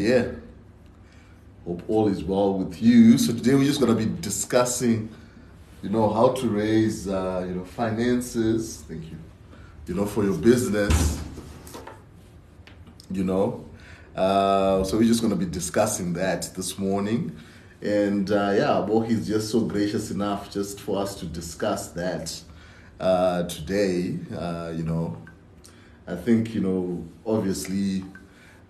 Yeah, hope all is well with you. So today we're just gonna be discussing, how to raise, finances. Thank you. For your business. You know, so we're just gonna be discussing that this morning, and yeah, Bogi is just so gracious enough just for us to discuss that today. I think obviously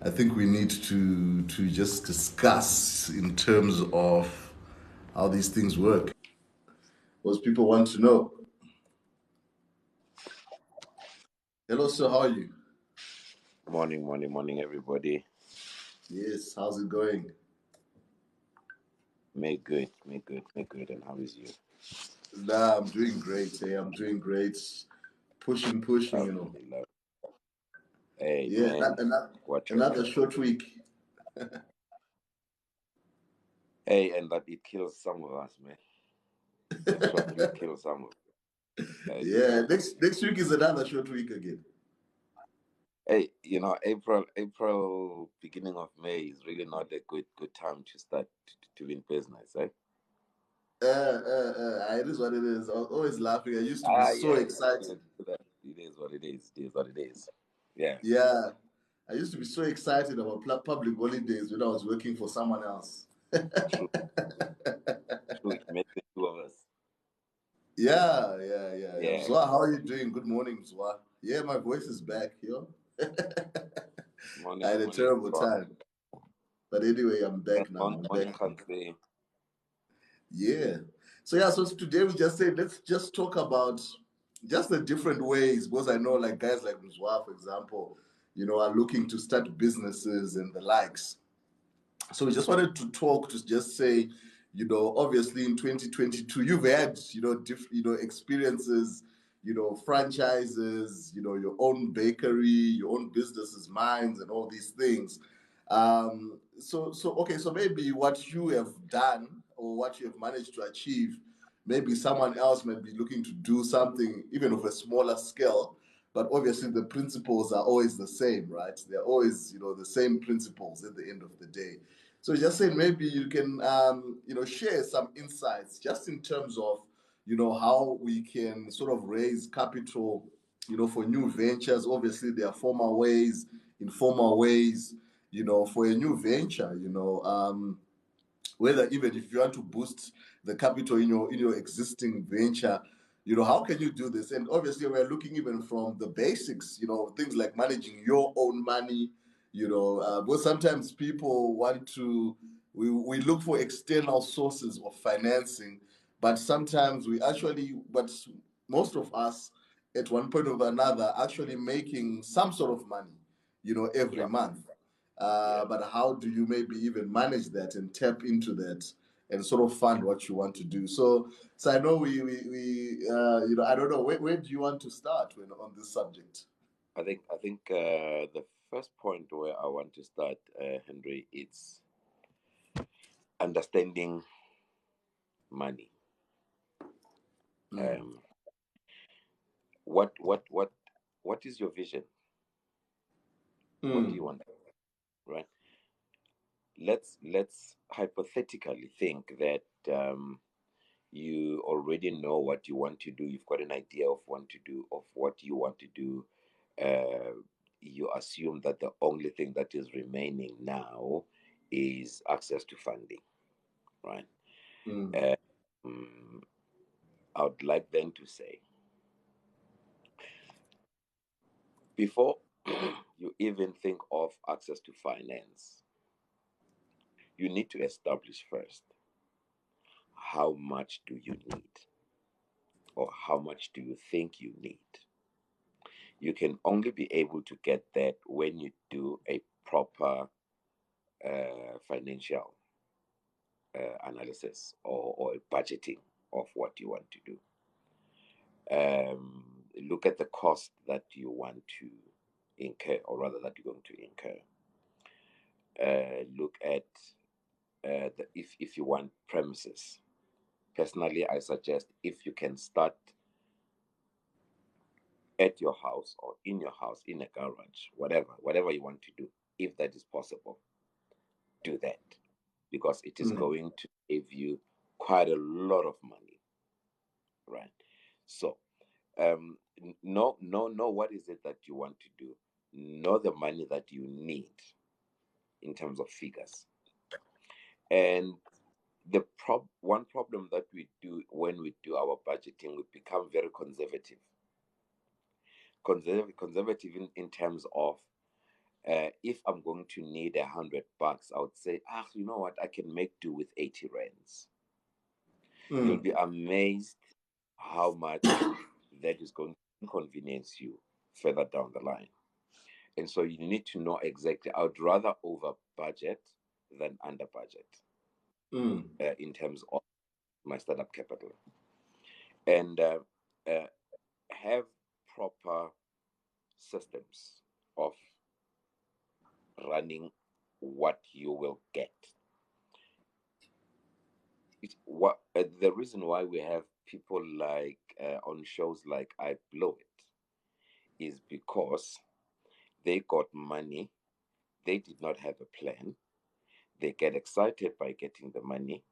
I think we need to just discuss in terms of how these things work. Most people want to know. Hello, sir. How are you? Morning, morning, morning, everybody. Yes. How's it going? Make good, make good, make good. And how is you? Nah, I'm doing great. Hey, I'm doing great. Pushing, pushing. Alhamdulillah. Hey, Yeah. man, watch Another yourself. short week. Hey, and that it kills some of us, man. That short week kills some of us. Yeah. Next week is another short week again. Hey, April, beginning of May is really not a good time to start to win business, eh? It is what it is. I was always laughing. I used to be so Yeah. excited. It is what it is. It is what it is. Yeah. Yeah. I used to be so excited about public holidays when I was working for someone else. True, true. It makes the two of us. Yeah. Yeah. Zwa, how are you doing? Good morning, Zwa. Yeah, my voice is back, yo. I Morning, had a morning. terrible time. But anyway, I'm back now. I'm Morning back now. country. Yeah. So yeah, so today we just said let's just talk about just the different ways, because I know like guys like Mzwa, for example, are looking to start businesses and the likes. So we just wanted to talk to just say, obviously in 2022, you've had, experiences, franchises, your own bakery, your own businesses, mines, and all these things. Okay, so maybe what you have done or what you have managed to achieve, maybe someone else might be looking to do something even of a smaller scale, but obviously the principles are always the same, right? They're always, the same principles at the end of the day. So just saying maybe you can, share some insights just in terms of, how we can sort of raise capital, for new ventures. Obviously, there are formal ways, informal ways, for a new venture, whether even if you want to boost the capital in your existing venture, how can you do this? And obviously we're looking even from the basics, things like managing your own money, but sometimes people want to we look for external sources of financing, but sometimes but most of us at one point or another actually making some sort of money, every Yeah. month. Yeah. But how do you maybe even manage that and tap into that and sort of fund what you want to do? So I know I don't know where do you want to start on this subject? I think the first point where I want to start, Henry, it's understanding money. Mm. Um, what is your vision? What do you Mm. want? Right. Let's hypothetically think that you already know what you want to do. You've got an idea of what you want to do. Uh, you assume that the only thing that is remaining now is access to funding, right? Mm. Uh, mm, I would like then to say, before you even think of access to finance, you need to establish first how much do you need, or how much do you think you need. You can only be able to get that when you do a proper financial analysis, or a budgeting of what you want to do. Look at the cost that you want to incur, or rather that you're going to incur. Look at if you want premises. Personally, I suggest if you can start at your house, or in your house, in a garage, whatever you want to do, if that is possible. because it is going to save you quite a lot of money, right? So, know what is it that you want to do. Know the money that you need in terms of figures. And one problem that we do when we do our budgeting, we become very conservative. Conservative in terms of, if I'm going to need $100, I would say, you know what, I can make do with 80 rands. You'll be amazed how much that is going to inconvenience you further down the line. And so you need to know exactly. I would rather over budget than under budget in terms of my startup capital, and have proper systems of running what you will get. The reason why we have people like on shows like I Blow It is because they got money, they did not have a plan, they get excited by getting the money,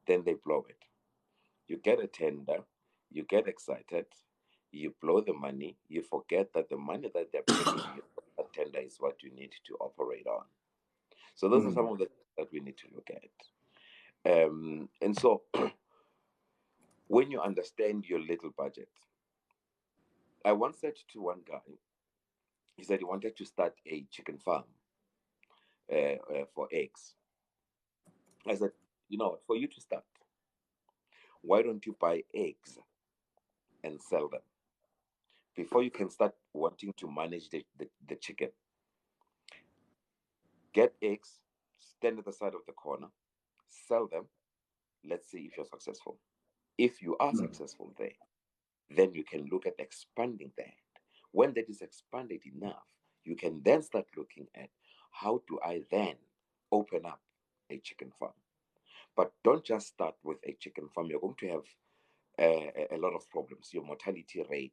then they blow it. You get a tender, you get excited, you blow the money, you forget that the money that they're paying you for a tender is what you need to operate on. So those are some of the things that we need to look at. And so when you understand your little budget, I once said to one guy, he said he wanted to start a chicken farm for eggs. I said, you know, for you to start, why don't you buy eggs and sell them before you can start wanting to manage the chicken? Get eggs, stand at the side of the corner, sell them. Let's see if you're successful. If you are successful there, then you can look at expanding that. When that is expanded enough, you can then start looking at how do I then open up a chicken farm. But don't just start with a chicken farm. You're going to have a lot of problems. Your mortality rate,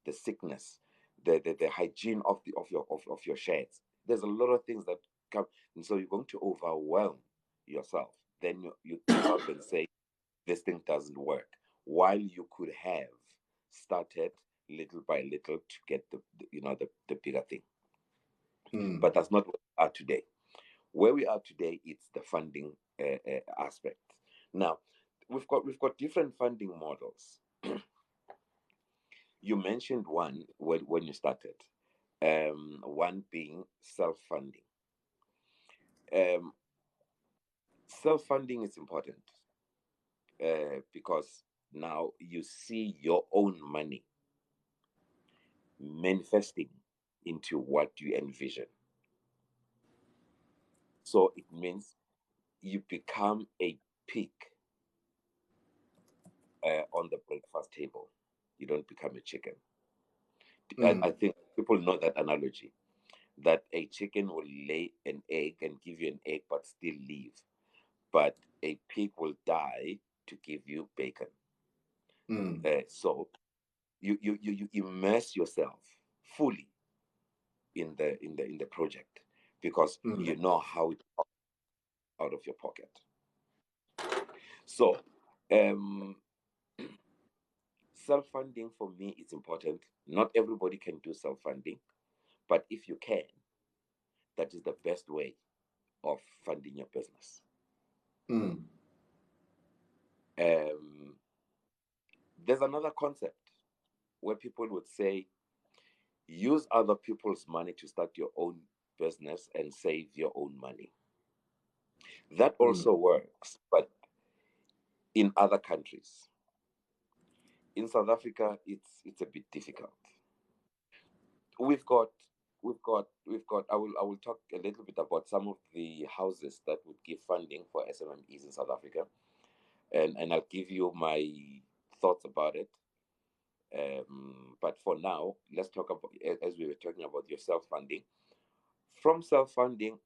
the sickness, the hygiene of your sheds. There's a lot of things that come, and so you're going to overwhelm yourself. Then you come up and say this thing doesn't work, while you could have started little by little to get the bigger thing. But that's not where we are today. Where we are today, it's the funding aspect. Now, we've got different funding models. You mentioned one when you started, one being self-funding. Self-funding is important because now you see your own money manifesting into what you envision. So it means you become a pig on the breakfast table. You don't become a chicken. I think people know that analogy, that a chicken will lay an egg and give you an egg but still leave, but a pig will die to give you bacon. So you immerse yourself fully in the project because you know how it comes out of your pocket. So self-funding for me is important. Not everybody can do self-funding, but if you can, that is the best way of funding your business. There's another concept where people would say, use other people's money to start your own business and save your own money. That also works, but in other countries. In South Africa, it's a bit difficult. We've got. I will talk a little bit about some of the houses that would give funding for SMMEs in South Africa, and I'll give you my thoughts about it. But for now, let's talk about, as we were talking about, your self-funding. From self-funding,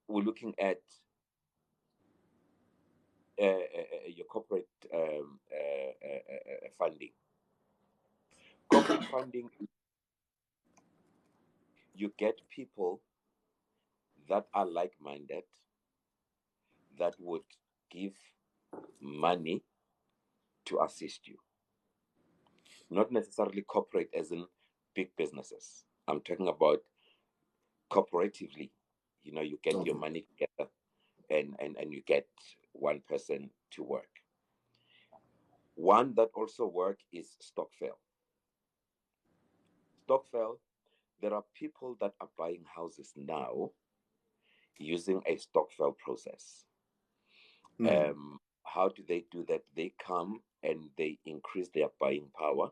we're looking at your corporate funding. Corporate funding, you get people that are like-minded, that would give money to assist you. Not necessarily corporate as in big businesses. I'm talking about cooperatively. You get your Okay. money together, and you get one person to work. One that also work is Stockfell. Stockfell, there are people that are buying houses now using a Stockfell process. How do they do that? They come and they increase their buying power.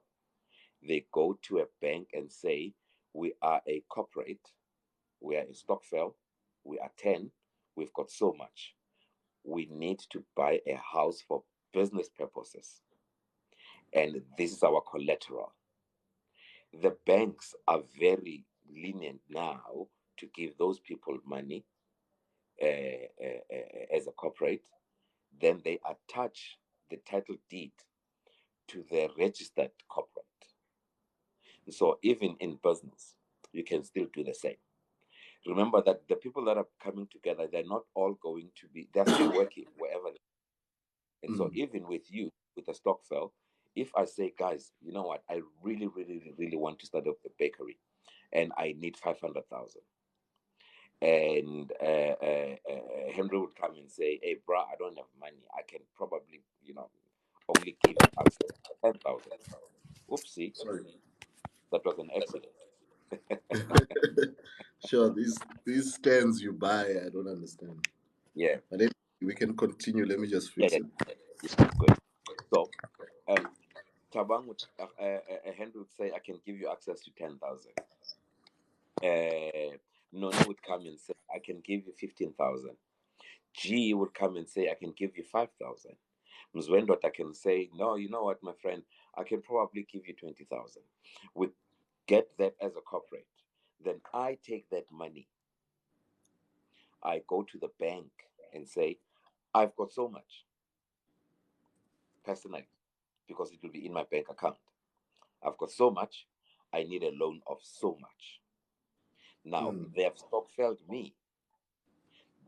They go to a bank and say, we are a corporate, we are a Stockfell, we are 10, we've got so much. We need to buy a house for business purposes. And this is our collateral. The banks are very lenient now to give those people money as a corporate. Then they attach the title deed to the registered corporate. So even in business, you can still do the same. Remember that the people that are coming together, they're not all going to be, they're still working wherever. And so even with you, with a Stockfell, if I say, guys, you know what, I really, really, really want to start up a bakery and I need 500,000. And Henry would come and say, hey, bro, I don't have money. I can probably, only give you access to 10,000. Oopsie, Sorry. that was an accident. Sure. These stands you buy, I don't understand. Yeah, But then we can continue. Let me just yeah, fix yeah. it. Yeah, good. So, Tabang would, Henry would say, I can give you access to 10,000. Noni would come and say, I can give you 15,000. G would come and say, I can give you 5,000. Mzwendot, I can say, no, you know what, my friend, I can probably give you 20,000. We get that as a corporate. Then I take that money. I go to the bank and say, I've got so much personally because it will be in my bank account. I've got so much. I need a loan of so much. Now, they have stockfelled me.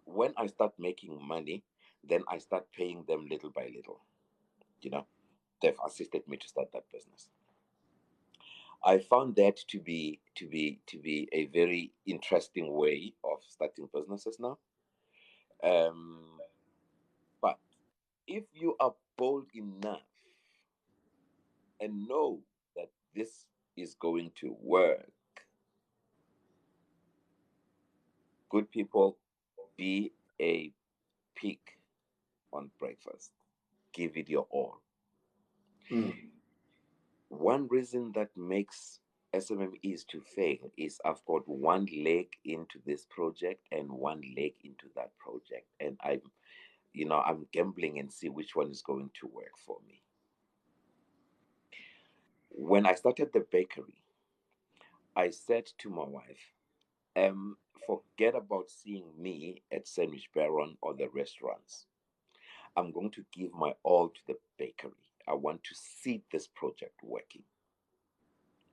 When I start making money, then I start paying them little by little. You know, they've assisted me to start that business. I found that to be a very interesting way of starting businesses now. Um, but if you are bold enough and know that this is going to work, good people, be a pig on breakfast. Give it your all. One reason that makes SMMEs to fail is I've got one leg into this project and one leg into that project, and I'm gambling and see which one is going to work for me. When I started the bakery, I said to my wife, forget about seeing me at Sandwich Baron or the restaurants. I'm going to give my all to the bakery. I want to see this project working.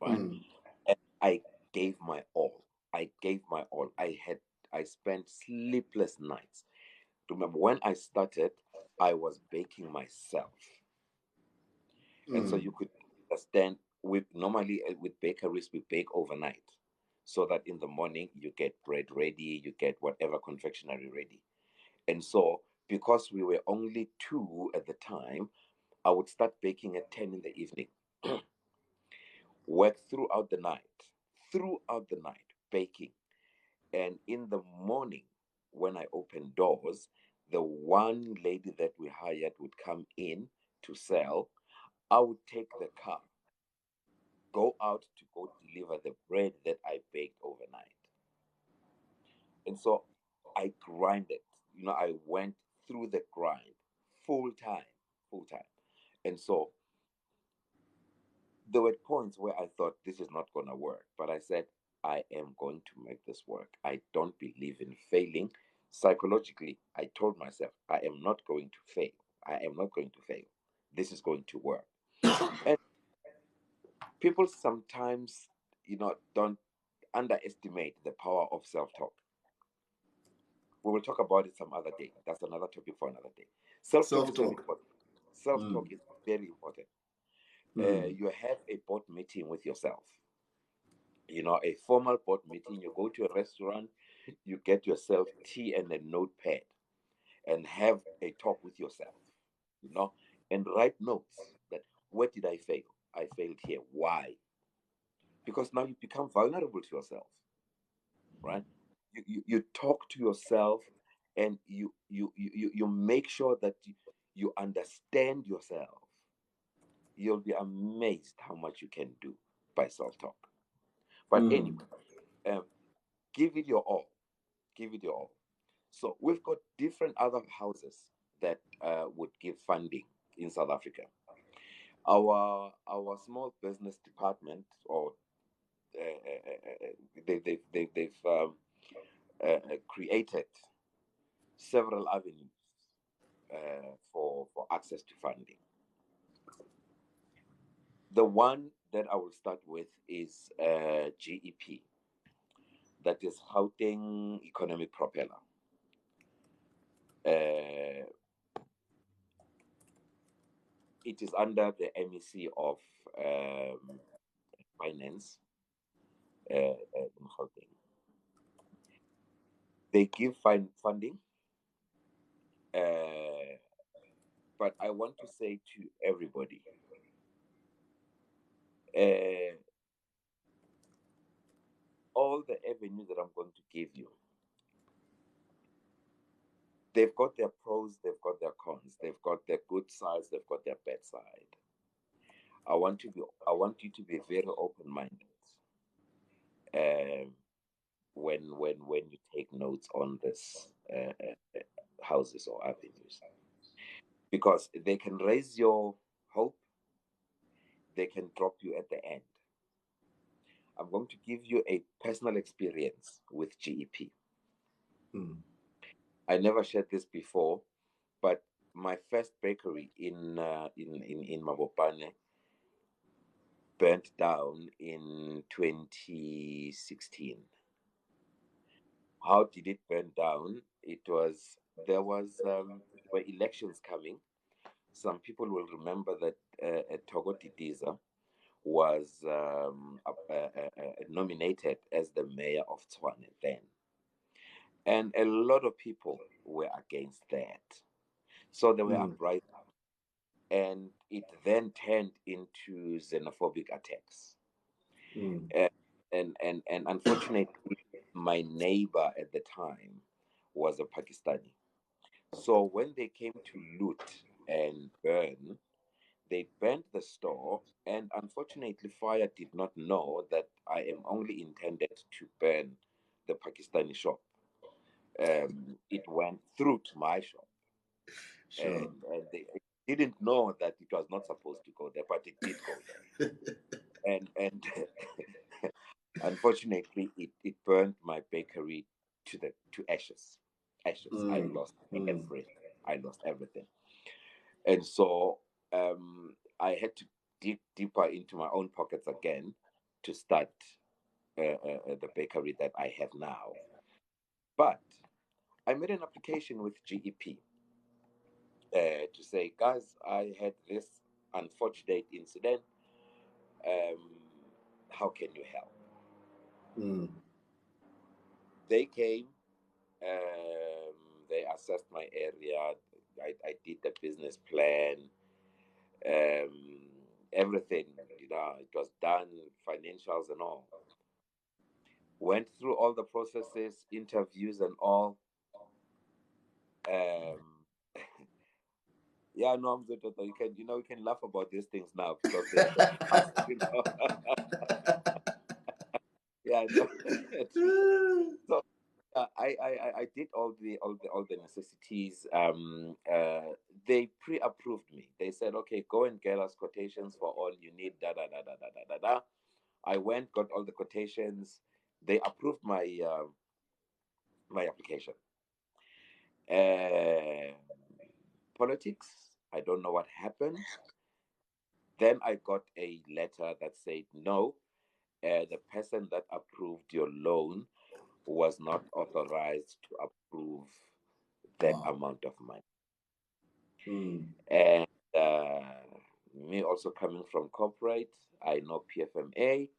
Right? And I gave my all. I gave my all. I spent sleepless nights. Remember, when I started, I was baking myself. And so you could understand with normally with bakeries we bake overnight so that in the morning you get bread ready, you get whatever confectionery ready. And so because we were only two at the time, I would start baking at 10 in the evening, work throughout the night, baking. And in the morning, when I opened doors, the one lady that we hired would come in to sell. I would take the car, go out to go deliver the bread that I baked overnight. And so I grinded. I went through the grind full time, full time. And so there were points where I thought this is not going to work, but I said, I am going to make this work. I don't believe in failing. Psychologically, I told myself, I am not going to fail. I am not going to fail. This is going to work. And people sometimes, don't underestimate the power of self talk. We will talk about it some other day. That's another topic for another day. Self-talk is very Self-talk. important. Self-talk is very important. You have a board meeting with yourself. A formal board meeting. You go to a restaurant, you get yourself tea and a notepad, and have a talk with yourself. You know, and write notes that where did I fail? I failed here. Why? Because now you become vulnerable to yourself, right? You talk to yourself, and you make sure that you understand yourself. You'll be amazed how much you can do by self-talk. But anyway, um, give it your all. Give it your all. So we've got different other houses that would give funding in South Africa. Our small business department, or they've created several avenues for access to funding. The one that I will start with is GEP, that is Gauteng Economic Propeller. It is under the MEC of Finance in Gauteng. They give funding, but I want to say to everybody, all the avenues that I'm going to give you, they've got their pros, they've got their cons, they've got their good sides, they've got their bad side. I want you to be very open-minded when you take notes on this houses or avenues, because they can raise your hope, they can drop you at the end. I'm going to give you a personal experience with GEP. I never shared this before, but my first bakery in Mabopane burnt down in 2016. How did it burn down? There were elections coming. Some people will remember that Togo Didiza was nominated as the mayor of Tshwane then. And a lot of people were against that. So there were uprisings. And it then turned into xenophobic attacks. And unfortunately, my neighbor at the time was a Pakistani. So when they came to loot and burn, they burned the store, and unfortunately, fire did not know that I am only intended to burn the Pakistani shop. It went through to my shop, Sure. and they didn't know that it was not supposed to go there, but it did go there. And unfortunately, it burned my bakery to ashes. Ashes. I lost everything. I lost everything. And so I had to dig deeper into my own pockets again to start the bakery that I have now. But I made an application with GEP to say, guys, I had this unfortunate incident. Um, how can you help? They came, they assessed my area. I did the business plan, um, everything, it was done, financials and all. Went through all the processes, interviews and all. Um, yeah, no, I'm good. You can laugh about these things now because they're in the past. Yeah, no. So I did all the necessities. They pre-approved me. They said, okay, go and get us quotations for all you need. Da da da da da da da da. I went, got all the quotations. They approved my application. Uh, Politics. I don't know what happened. Then I got a letter that said, no, the person that approved your loan was not authorized to approve that Wow. amount of money. Mm. And me also coming from corporate, I know PFMA.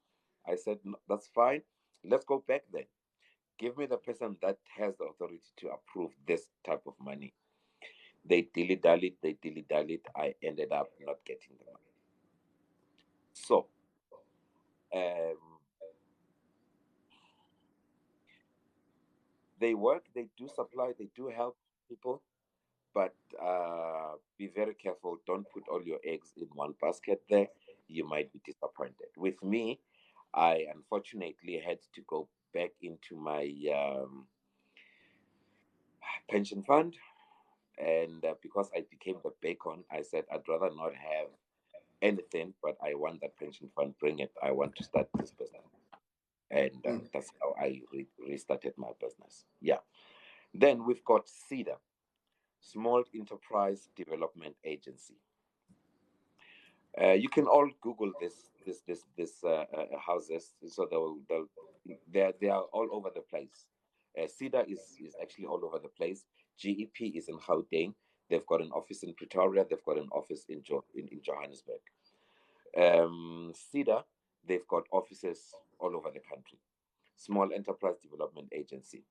I said, "No, that's fine. Let's go back then. Give me the person that has the authority to approve this type of money." They dilly dallied, they dilly dallied. I ended up not getting the money. So, um, they work, they do supply, they do help people, but be very careful. Don't put all your eggs in one basket there. You might be disappointed. With me, I unfortunately had to go back into my pension fund. And because I became the bacon, I said I'd rather not have anything, but I want that pension fund. Bring it. I want to start this business. And Mm. that's how I restarted my business. Yeah. Then we've got Cedar, Small Enterprise Development Agency. You can all Google this houses, so they are all over the place. Cedar is actually all over the place. GEP is in Gauteng. They've got an office in Pretoria. They've got an office in Johannesburg. Cedar, they've got offices all over the country. Small Enterprise Development Agency.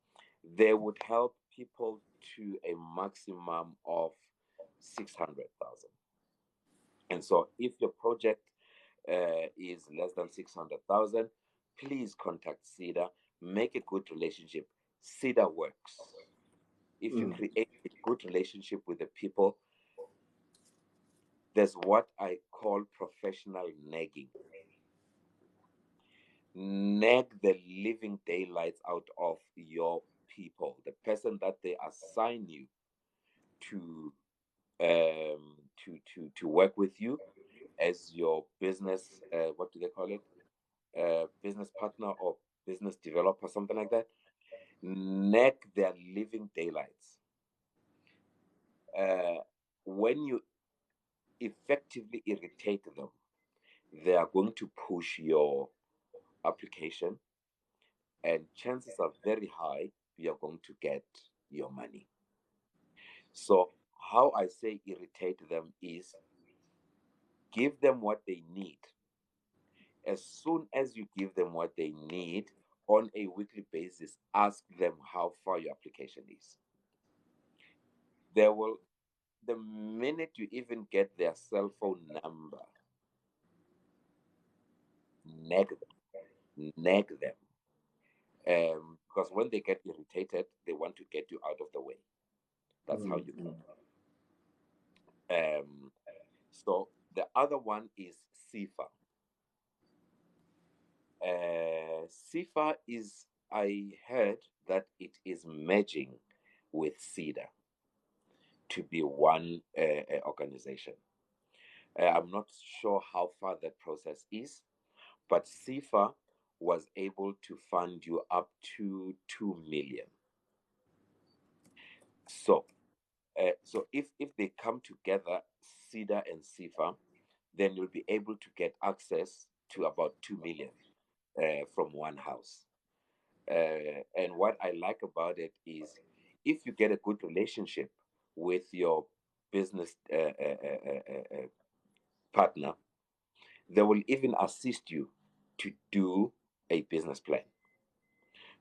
They would help people to a maximum of 600,000. And so, if your project is less than 600,000, please contact Cedar. Make a good relationship. Cedar works. If you Mm. create a good relationship with the people, there's what I call professional nagging. Nag the living daylights out of your people, the person that they assign you to to work with you as your business, what do they call it, business partner or business developer, something like that. Nag their living daylights. uh, when you effectively irritate them, they are going to push your application, and chances are very high you're going to get your money. So how I say irritate them is give them what they need. As soon as you give them what they need on a weekly basis, ask them how far your application is. They will, the minute you even get their cell phone number, nag them, nag them. Because when they get irritated, they want to get you out of the way. That's how Mm. you go. So the other one is SIFA. SIFA is, I heard that it is merging with Cedar to be one organization. I'm not sure how far that process is, but SIFA was able to fund you up to 2 million. So, so if they come together, Cedar and SIFA, then you'll be able to get access to about 2 million from one house. And what I like about it is if you get a good relationship with your business partner, they will even assist you to do a business plan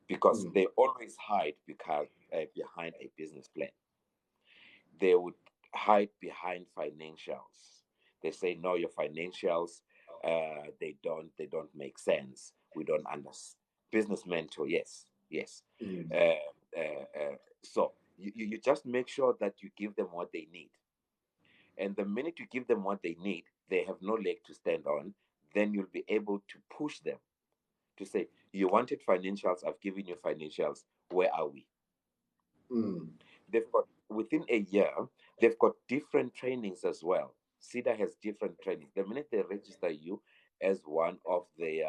because Mm. they always hide because, behind a business plan. They would hide behind financials. They say, no, your financials, they don't make sense. We don't understand. Business mentor, yes, yes. Mm. So you just make sure that you give them what they need. And the minute you give them what they need, they have no leg to stand on. Then you'll be able to push them to say, you wanted financials, I've given you financials. Where are we? Mm. They've got within a year, they've got different trainings as well. Cedar has different trainings. The minute they register you as one of their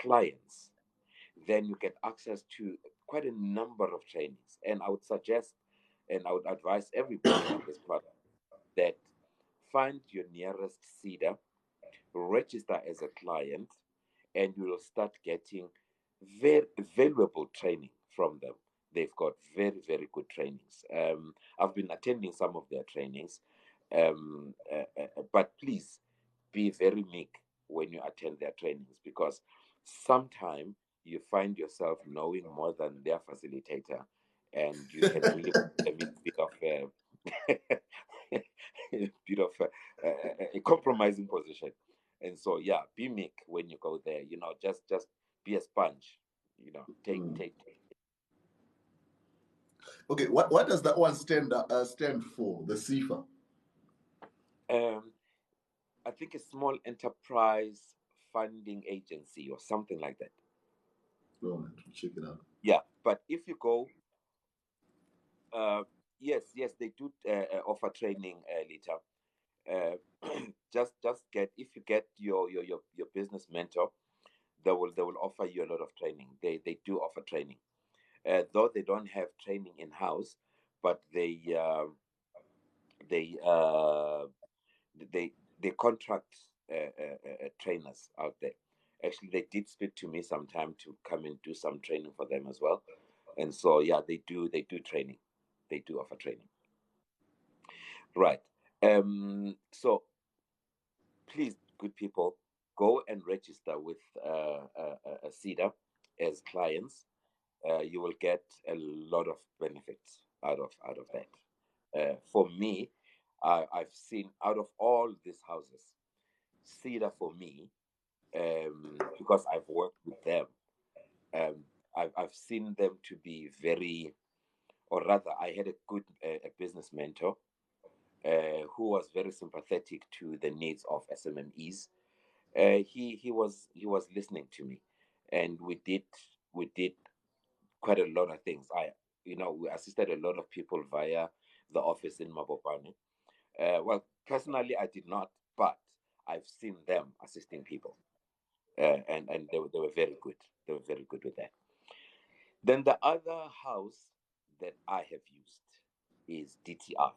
clients, then you get access to quite a number of trainings. And I would suggest and I would advise everybody on this platform that find your nearest Cedar, register as a client, and you will start getting very valuable training from them. They've got very, very good trainings. I've been attending some of their trainings, but please be very meek when you attend their trainings, because sometimes you find yourself knowing more than their facilitator, and you can really put them in a bit of a bit of a compromising position. And so, yeah, be meek when you go there. Just be a sponge. Take. Okay, what does that one stand for? The CIFA. Um, I think a small enterprise funding agency or something like that. Go on, check it out. Yeah, but if you go, yes, they do offer training later. Just get, if you get your business mentor, they will offer you a lot of training. They do offer training, though they don't have training in house, but they uh, they contract trainers out there. Actually, they did speak to me sometime to come and do some training for them as well. And so, yeah, they do training. They do offer training. Right. So please, good people, go and register with Cedar as clients. You will get a lot of benefits out of that. For me, I've seen, out of all these houses, Cedar for me, because I've worked with them, um, I've seen them to be very, or rather, I had a good a business mentor who was very sympathetic to the needs of SMMEs. He was listening to me, and we did quite a lot of things. We assisted a lot of people via the office in Mabopane. Well, personally, I did not, but I've seen them assisting people, and they were very good. They were very good with that. Then the other house that I have used is DTI,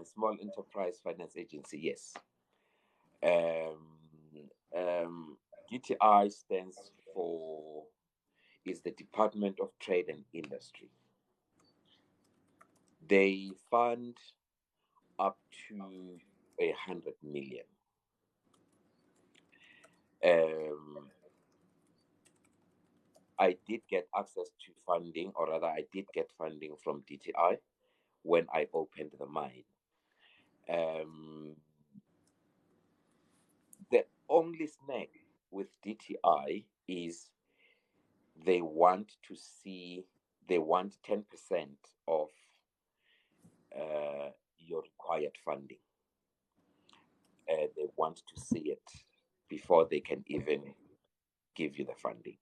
Small Enterprise Finance Agency. Yes, DTI stands for, is the Department of Trade and Industry. They fund up to 100 million. I did get access to funding, or rather, I did get funding from DTI when I opened the mine. The only snag with DTI is they want 10% of your required funding. They want to see it before they can even give you the funding.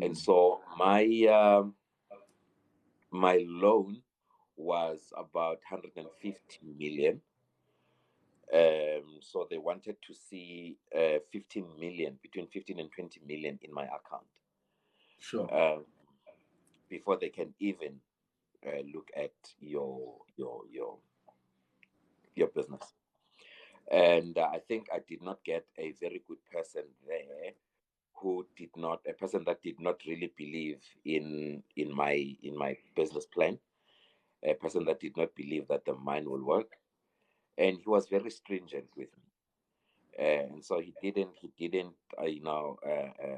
And so my loan was about 150 million. So they wanted to see 15 million, between 15 and 20 million in my account. Sure. Before they can even look at your business. And I think I did not get a very good person there, a person that did not really believe in my business plan, a person that did not believe that the mine will work, and he was very stringent with me. And so he didn't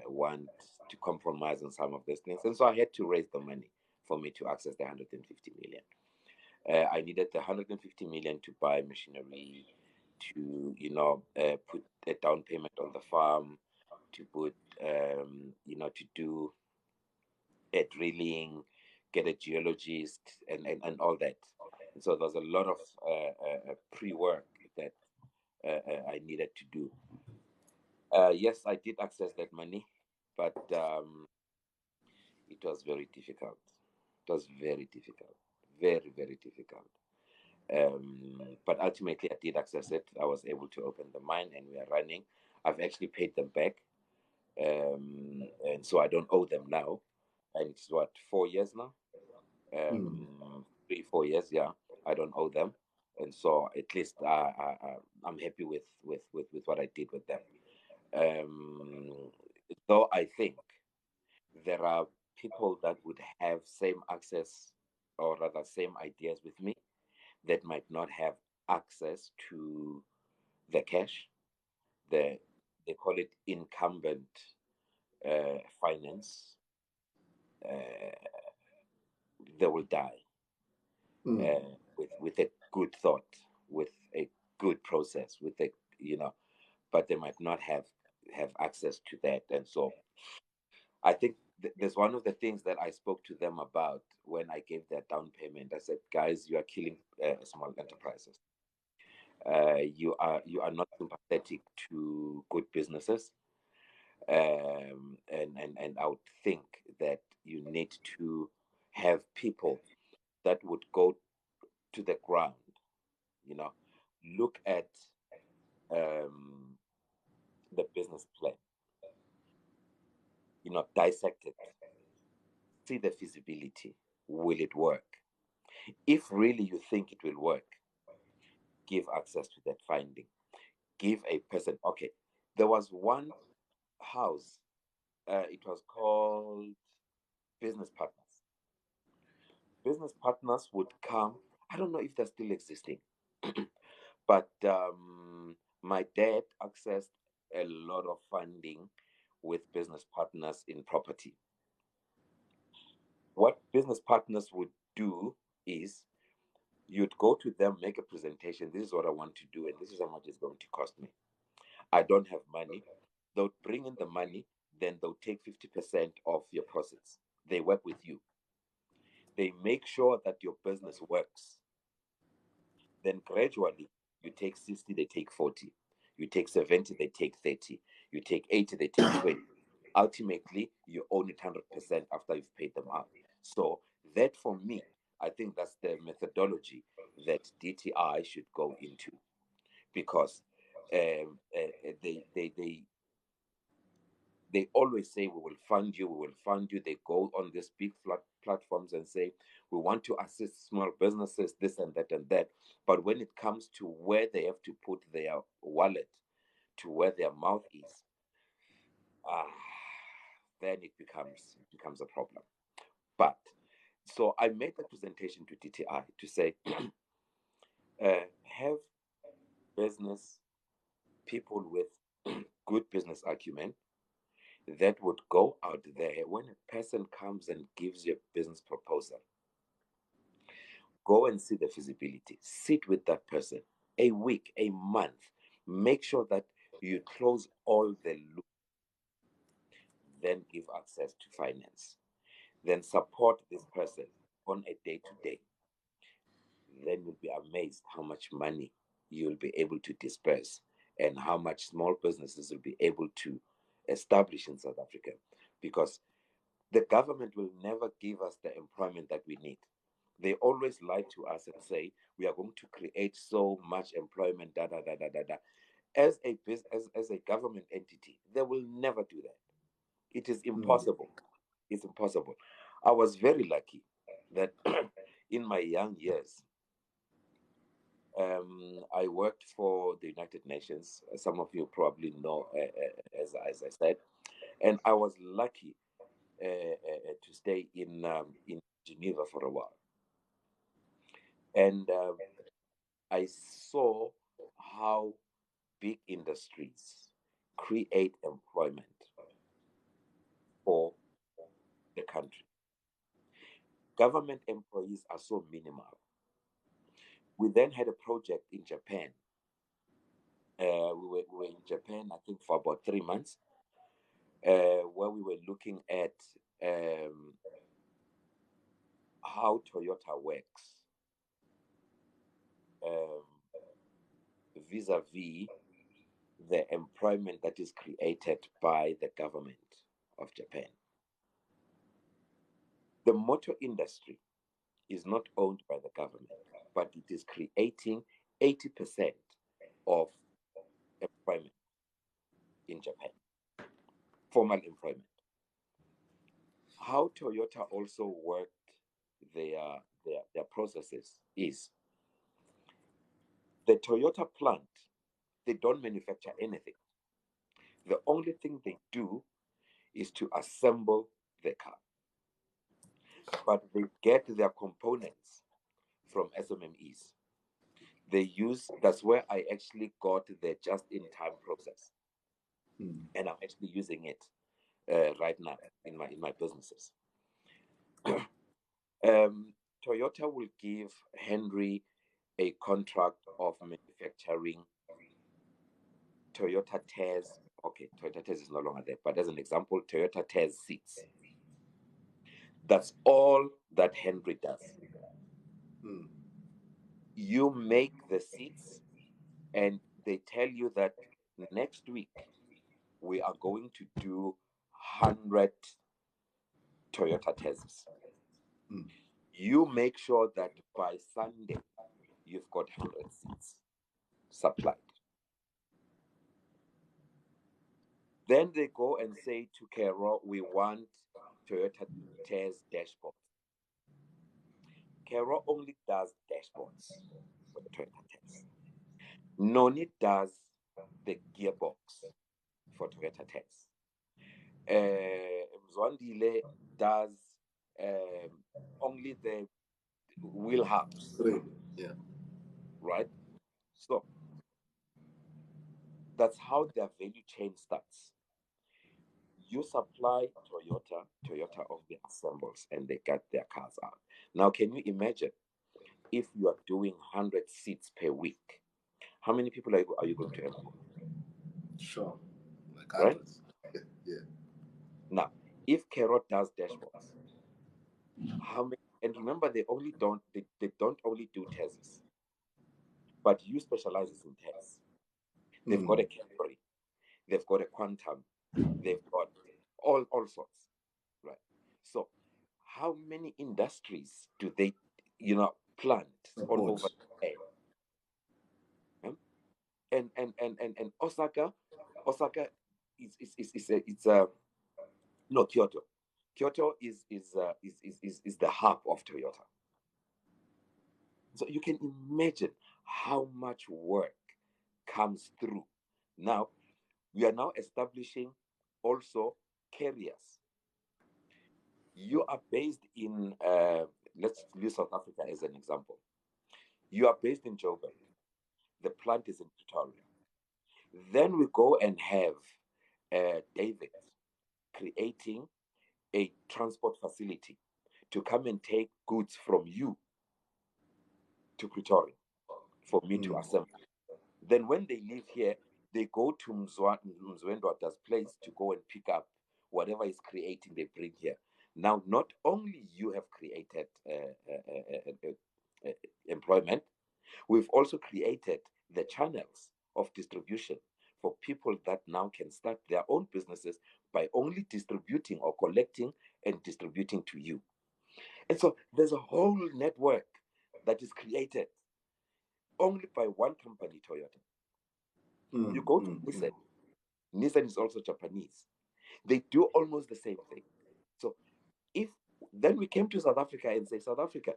want to compromise on some of these things, and so I had to raise the money for me to access the 150 million. I needed the 150 million to buy machinery, to put a down payment on the farm, to put to do a drilling, get a geologist, and all that. And so there was a lot of pre-work that I needed to do. Yes, I did access that money, but it was very difficult. It was very difficult, very, very difficult. But ultimately, I did access it. I was able to open the mine, and we are running. I've actually paid them back, and so I don't owe them now. And it's what, 4 years now? 3, 4 years, yeah. I don't owe them, and so at least I'm happy with what I did with them. So I think there are people that would have same access, or rather same ideas with me, that might not have access to the cash. They call it incumbent finance. Uh, they will die with a good thought, with a good process, with a, but they might not have access to that. And so I think there's one of the things that I spoke to them about when I gave their down payment. I said, guys, you are killing small enterprises. You are not sympathetic to good businesses. And I would think that you need to have people that would go to the ground, you know, look at um, the business plan, dissect it, see the feasibility. Will it work? If really you think it will work, give access to that finding. Give a person, okay, there was one house, it was called Business Partners. Business Partners would come. I don't know if they're still existing, but my dad accessed a lot of funding with Business Partners in property. What Business Partners would do is you'd go to them, make a presentation. This is what I want to do, and this is how much it's going to cost me. I don't have money. They'll bring in the money, then they'll take 50% of your profits. They work with you. They make sure that your business works. Then gradually, you take 60, they take 40. You take 70, they take 30. You take 80, they take 20. Ultimately, you own it 100% after you've paid them out. So that, for me, I think that's the methodology that DTI should go into, because they always say, we will fund you, we will fund you. They go on these big platforms and say, we want to assist small businesses, this and that and that. But when it comes to where they have to put their wallet, to where their mouth is, ah, then it becomes a problem. But so I made the presentation to DTI to say, have business people with good business acumen that would go out there. When a person comes and gives you a business proposal, go and see the feasibility. Sit with that person a week, a month. Make sure that you close all the loop. Then give access to finance. Then support this person on a day to day. Then you'll be amazed how much money you'll be able to disperse, and how much small businesses will be able to establish in South Africa. Because the government will never give us the employment that we need. They always lie to us and say, we are going to create so much employment, da da da da da da. As a government entity, they will never do that. It is impossible. It's impossible. I was very lucky that in my young years, I worked for the United Nations. Some of you probably know, as I said, and I was lucky to stay in Geneva for a while, and I saw how big industries create employment for the country. Government employees are so minimal. We then had a project in Japan. We were in Japan, I think, for about 3 months, where we were looking at um, how Toyota works, um, vis-a-vis the employment that is created by the government of Japan. The motor industry is not owned by the government, but it is creating 80% of employment in Japan, formal employment. How Toyota also worked their processes is the Toyota plant, they don't manufacture anything. The only thing they do is to assemble the car. But they get their components from SMMEs. That's where I actually got the just-in-time process. And I'm actually using it right now in my businesses. Toyota will give Henry a contract of manufacturing Toyota Tez. Okay, Toyota Tez is no longer there, but as an example, Toyota Tez seats. That's all that Henry does. You make the seats, and they tell you that next week we are going to do 100 Toyota Tezs. You make sure that by Sunday you've got 100 seats supplied. Then they go and say to Carol, we want Toyota Tez dashboards. Carol only does dashboards for the Toyota Tez. Noni does the gearbox for Toyota Tez. Mzwandile does only the wheel hubs. Yeah. Right? So that's how their value chain starts. You supply Toyota, Toyota only assembles and they get their cars out. Now, can you imagine if you are doing 100 seats per week? How many people are you going to employ? Sure. Like Right? Yeah. Now, if Carrot does dashboards, how many? And remember, they don't only do tests, but you specializes in tests. They've got a Cadbury, they've got a Quantum, they've got all sorts, right? So, how many industries do they, plant all over the air? And Osaka is no, Kyoto. Kyoto is the hub of Toyota. So you can imagine how much work comes through. Now, we are now establishing also carriers. You are based in, let's use South Africa as an example. You are based in Joburg. The plant is in Pretoria. Then we go and have David creating a transport facility to come and take goods from you to Pretoria for me to assemble. Then when they leave here, they go to Mzwendwata's place to go and pick up whatever is creating, they bring here. Now, not only you have created employment, we've also created the channels of distribution for people that now can start their own businesses by only distributing or collecting and distributing to you. And so there's a whole network that is created only by one company, Toyota. You go to Nissan. Nissan is also Japanese. They do almost the same thing. So then we came to South Africa and say, South Africa,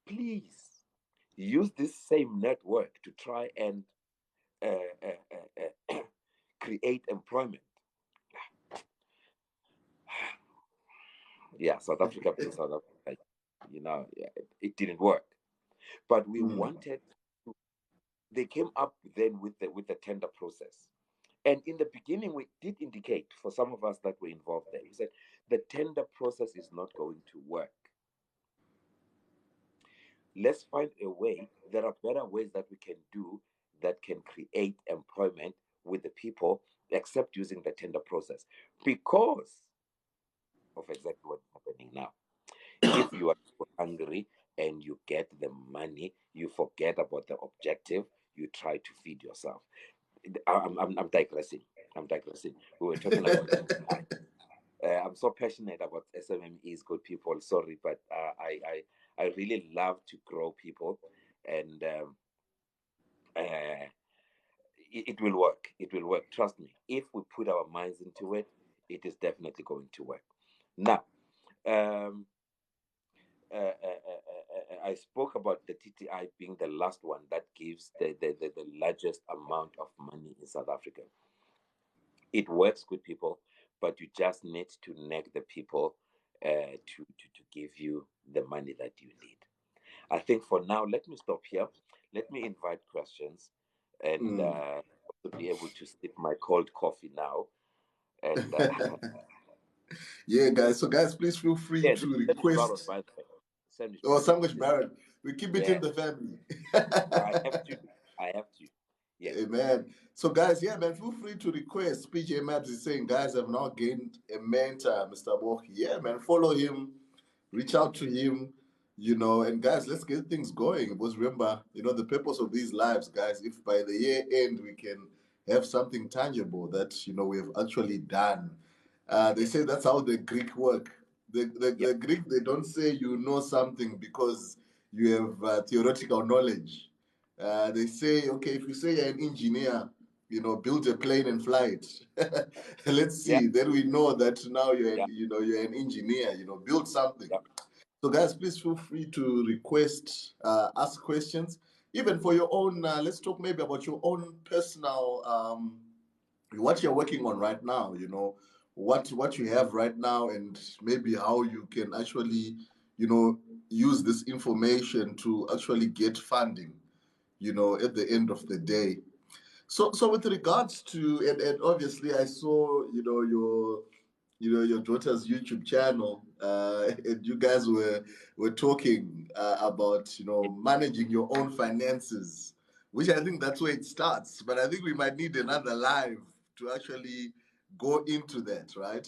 please use this same network to try and create employment. Yeah, South Africa being South Africa, it didn't work. But we wanted to, they came up then with the tender process. And in the beginning, we did indicate for some of us that were involved there, we said the tender process is not going to work. Let's find a way. There are better ways that we can do that can create employment with the people, except using the tender process, because of exactly what's happening now. If you are hungry and you get the money, you forget about the objective, you try to feed yourself. I'm digressing. We were talking about I'm so passionate about SMMEs, good people. Sorry, but I really love to grow people, and it will work. It will work. Trust me. If we put our minds into it, it is definitely going to work. Now, I spoke about the TTI being the last one that gives the largest amount of money in South Africa. It works, good people, but you just need to nag the people to give you the money that you need. I think for now, let me stop here. Let me invite questions and to be able to sip my cold coffee now. And Yeah, guys. So, guys, please feel free yeah, this to is Sandwich Barrett, request by the way. Sandwich or Barrett. sandwich Baron. We keep it in Yeah, the family. I have to. I have to. Yes. Amen. So, guys, yeah, man, feel free to request. PJ Maps is saying, guys, have now gained a mentor, Mr. Bogi. Yeah, man, follow him, reach out to him, and guys, let's get things going. Because remember, the purpose of these lives, guys, if by the year end we can have something tangible that, we have actually done. They Yes. say that's how the Greek work. Yep. The Greek, they don't say you know something because you have theoretical knowledge. They say, okay, if you say you're an engineer, build a plane and fly it. Let's Yeah. see. Then we know that now Yeah. you're an engineer. Build something. Yeah. So, guys, please feel free to request, ask questions, even for your own. Let's talk maybe about your own personal, what you're working on right now. What you have right now, and maybe how you can actually, use this information to actually get funding. At the end of the day. So with regards to and obviously I saw your daughter's YouTube channel, and you guys were talking about Yeah. managing your own finances, which I think that's where it starts. But I think we might need another live to actually go into that, right?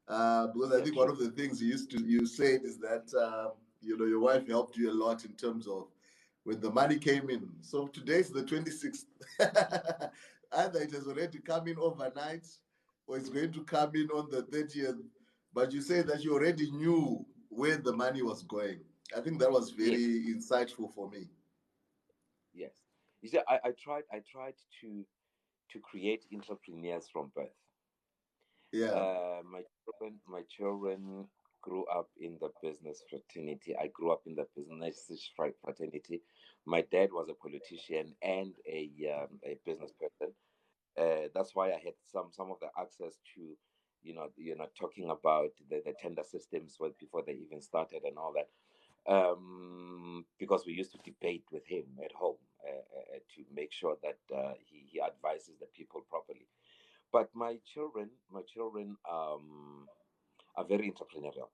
Because I Yeah. think one True. of the things you said is that your wife helped you a lot in terms of when the money came in. So today's the 26th. Either it has already come in overnight or it's going to come in on the 30th. But you say that you already knew where the money was going. I think that was Yes. very insightful for me. Yes. You see, I tried to create entrepreneurs from birth. Yeah. My children grew up in the business fraternity. I grew up in the business fraternity. My dad was a politician and a business person. That's why I had some of the access to, talking about the tender systems before they even started and all that. Because we used to debate with him at home to make sure that he advises the people properly. But my children are very entrepreneurial.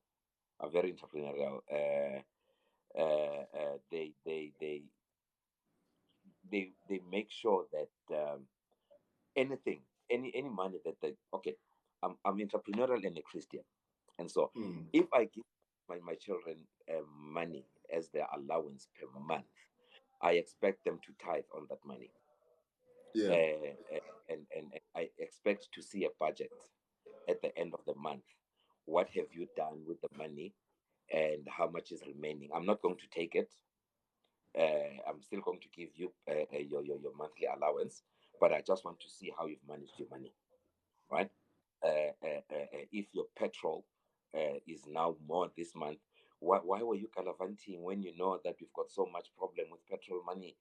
Are very entrepreneurial. They make sure that anything, any money that they okay. I'm entrepreneurial and a Christian, and so Mm, if I give my children money as their allowance per month, I expect them to tithe on that money, yeah. and I expect to see a budget at the end of the month. What have you done with the money, and how much is remaining? I'm not going to take it. I'm still going to give you your monthly allowance, but I just want to see how you've managed your money, right? If your petrol is now more this month, why were you gallivanting when you know that we've got so much problem with petrol money?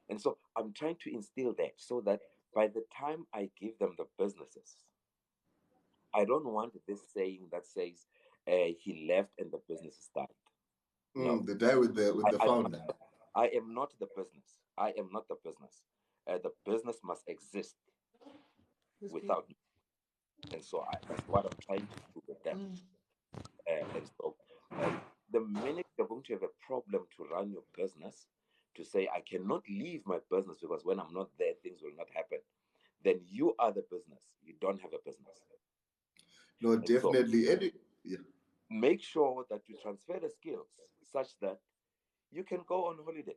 And so I'm trying to instill that so that by the time I give them the businesses, I don't want this saying that says he left and the business died. No, The guy with I, the I, founder. I am not the business. I am not the business. The business must exist without me. And so that's what I'm trying to do with them. And so the minute you're going to have a problem to run your business, to say, I cannot leave my business because when I'm not there, things will not happen, then you are the business. You don't have a business. No, And so definitely. Yeah. make sure that you transfer the skills such that you can go on holiday.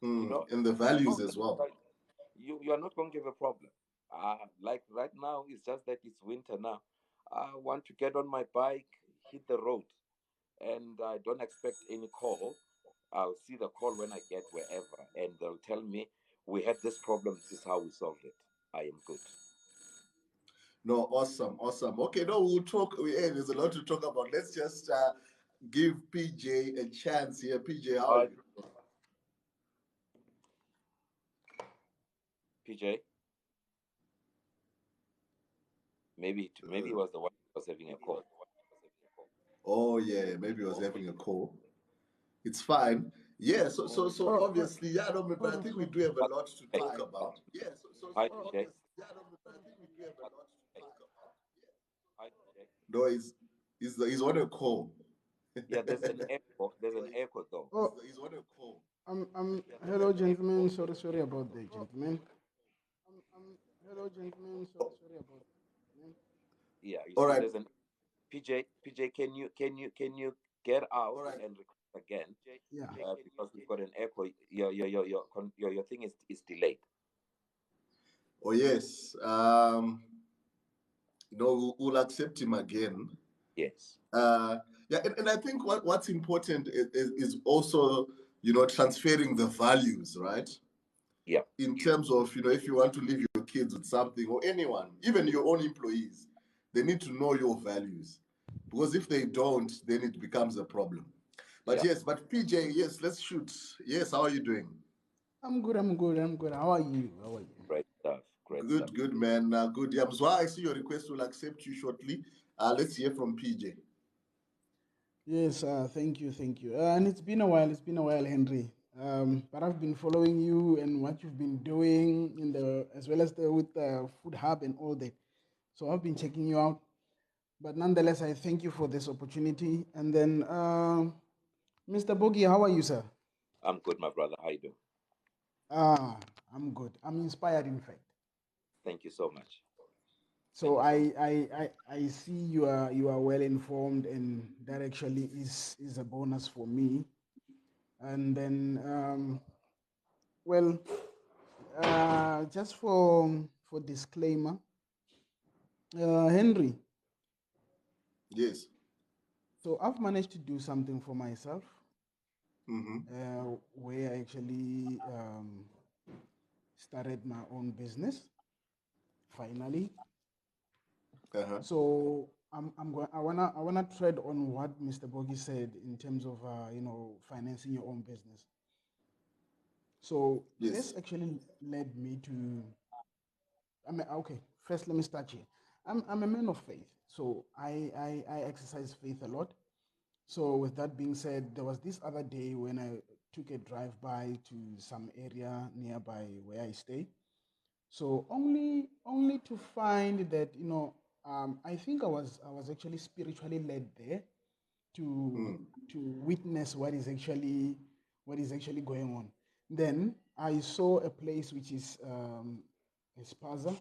You know, And the know values as that well. you are not going to have a problem. Like right now, it's just that it's winter now. I want to get on my bike, hit the road, and I don't expect any call. I'll see the call when I get wherever, and they'll tell me, we had this problem, this is how we solved it. I am good. No, awesome, awesome. Okay, no, we'll talk. There's a lot to talk about. Let's just give PJ a chance here. PJ, how All are right, you? PJ, maybe it was the one who was having a call. Oh yeah, maybe I was having a call. It's fine. Yeah, so obviously, yeah, no, but I think we do have a But lot to hey, talk about. Yeah, hi so Jay. obviously, yeah, no, but I think we do have a lot to Hey, talk about. No, he's on a call. yeah, there's an echo. There's an echo though. He's on a call. Hello, gentlemen. Sorry about that, gentlemen. Hello, gentlemen. Sorry about that, gentlemen. Yeah, you All see, right, there's an PJ. Can you get out and record again? Yeah. Because we've got an echo. Your thing is delayed. oh yes, we'll accept him again. Yes. Yeah, and I think what's important is also transferring the values, right? Yeah. In terms of if you want to leave your kids with something, or anyone, even your own employees, they need to know your values, because if they don't, then it becomes a problem. But Yeah. yes, but PJ, yes, let's shoot. Yes, how are you doing? I'm good. I'm good. I'm good. How are you? How are you? Great stuff. Great stuff. Good man. Good. Yeah, so I see your request. Will accept you shortly. Let's hear from PJ. Yes. Thank you. Thank you. And it's been a while. It's been a while, Henry. But I've been following you and what you've been doing in the as well as the with the Food Hub and all that. So I've been checking you out. But nonetheless, I thank you for this opportunity. And then, Mr. Bogi, how are you, sir? I'm good, my brother. How you doing? Ah, I'm good. I'm inspired, in fact. Thank you so much. Thank So you so much. I see you are well informed, and that actually is a bonus for me. And then, well, just for disclaimer, Henry. Yes. So I've managed to do something for myself, Mm-hmm. where I actually started my own business finally. Uh-huh. So I wanna tread on what Mr. Bogi said in terms of financing your own business. So Yes. this actually led me to. I mean, okay. First, let me start here. I'm a man of faith, so I exercise faith a lot. So with that being said, there was this other day when I took a drive by to some area nearby where I stay. So only to find that I think I was actually spiritually led there to Mm. to witness what is actually going on. Then I saw a place which is a spaza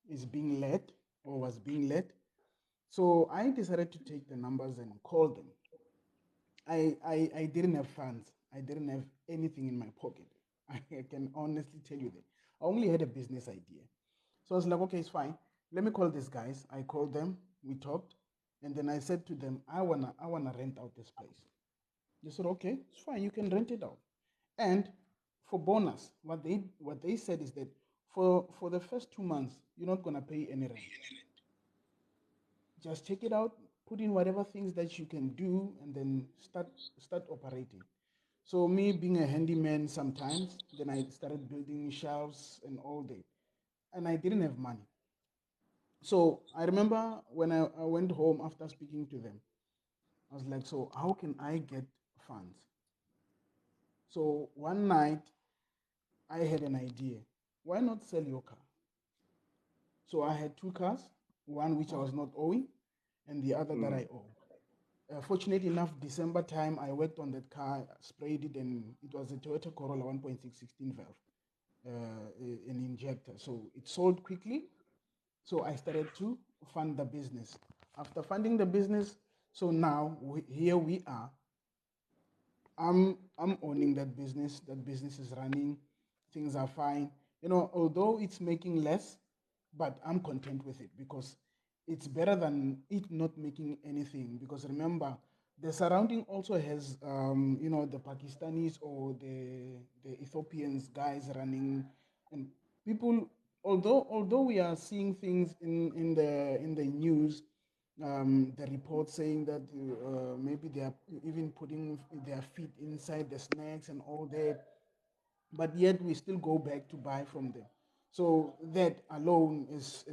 is being led or was being led. So I decided to take the numbers and call them. I didn't have funds. I didn't have anything in my pocket. I can honestly tell you that. I only had a business idea. So I was like, okay, it's fine. Let me call these guys. I called them, we talked, and then I said to them, I wanna rent out this place. They said, okay, it's fine, you can rent it out. And for bonus, what they said is that for the first 2 months, you're not gonna pay any rent. Just check it out, put in whatever things that you can do, and then start operating. So me being a handyman sometimes, then I started building shelves and all that, and I didn't have money. So I remember when I went home after speaking to them, I was like, so how can I get funds? So one night I had an idea. Why not sell your car? So I had two cars, one which I was not owing, and the other that I Mm. owe. Fortunately enough, December time, I worked on that car, sprayed it, and it was a Toyota Corolla 1.6 16 valve, an injector. So it sold quickly. So I started to fund the business. After funding the business, so now here we are. I'm owning that business. That business is running. Things are fine. Although it's making less, but I'm content with it because it's better than it not making anything. Because remember, the surrounding also has the Pakistanis or the Ethiopians guys running, and people. Although we are seeing things in the news, the report saying that maybe they are even putting their feet inside the snacks and all that, but yet we still go back to buy from them. So that alone is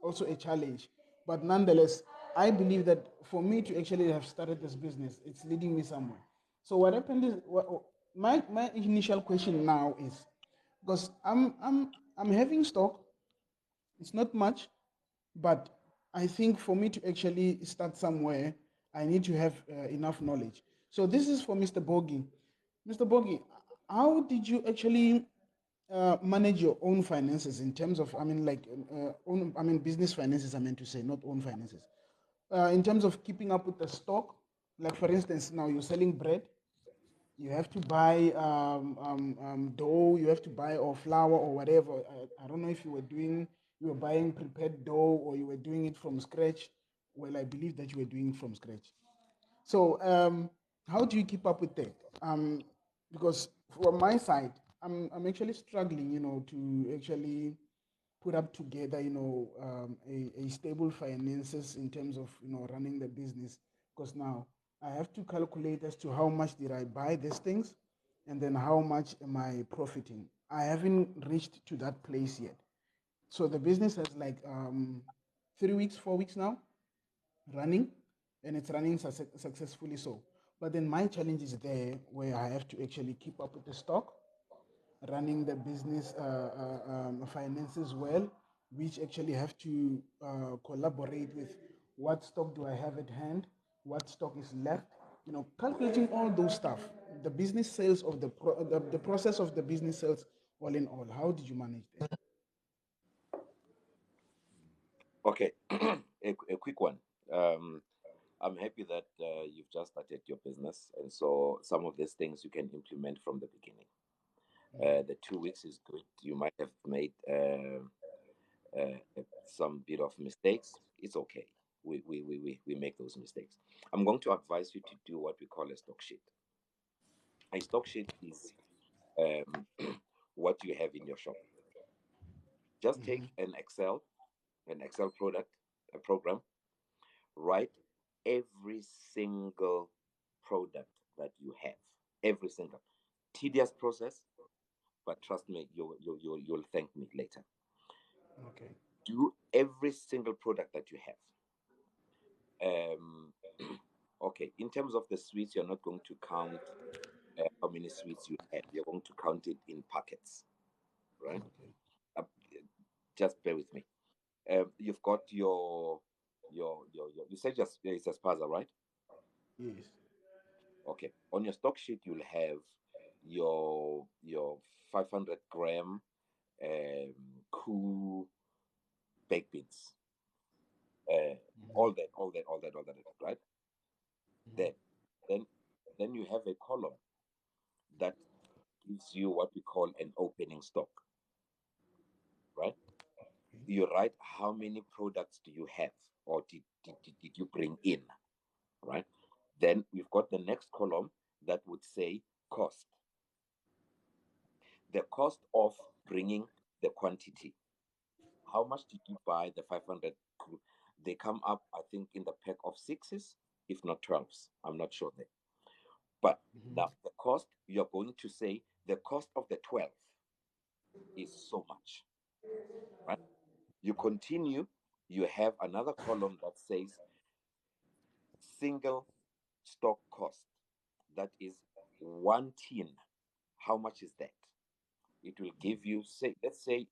also a challenge. But nonetheless, I believe that for me to actually have started this business, it's leading me somewhere. So what happened is, my initial question now is, because I'm having stock, it's not much, but I think for me to actually start somewhere, I need to have enough knowledge. So this is for Mr. Bogi. Mr. Bogi, how did you actually manage your own finances in terms of, I mean, like, business finances, I meant to say, not own finances. In terms of keeping up with the stock, like for instance, now you're selling bread, you have to buy dough, you have to buy or flour or whatever. I don't know if you were buying prepared dough or you were doing it from scratch. Well, I believe that you were doing it from scratch. So, how do you keep up with that? Because from my side, I'm actually struggling, to actually put up together, a stable finances in terms of, running the business. Because now I have to calculate as to how much did I buy these things, and then how much am I profiting. I haven't reached to that place yet. So the business has like 3 weeks, 4 weeks now running, and it's running successfully so. But then my challenge is there where I have to actually keep up with the stock, running the business finances well, which actually have to collaborate with what stock do I have at hand, what stock is left, calculating all those stuff, the business sales of the process of the business sales, all in all. How did you manage that? Okay, a quick one. Um, I'm happy that you've just started your business, and so some of these things you can implement from the beginning. The 2 weeks is good. You might have made some bit of mistakes. It's okay. We make those mistakes. I'm going to advise you to do what we call a stock sheet. A stock sheet is um, what you have in your shop. Just take Mm-hmm. an Excel product, a program, write every single product that you have, every single. Tedious process, but trust me, you'll thank me later. Okay. Do every single product that you have. Okay, in terms of the sweets, you're not going to count how many sweets you have. You're going to count it in packets, right? Okay. Uh, just bear with me. You've got your you said just it's a spaza, right? Yes. Okay. On your stock sheet, you'll have your 500 gram cool baked beans. All that, right? Then, then, then you have a column that gives you what we call an opening stock, right? You write how many products do you have or did you bring in, right? Then we've got the next column that would say cost, the cost of bringing the quantity. How much did you buy the 500? They come up, I think, in the pack of sixes, if not 12s. I'm not sure there. But Mm-hmm. now the cost, you're going to say the cost of the 12 is so much, right? You continue, you have another column that says single stock cost. That is one tin. How much is that? It will give you, say, let's say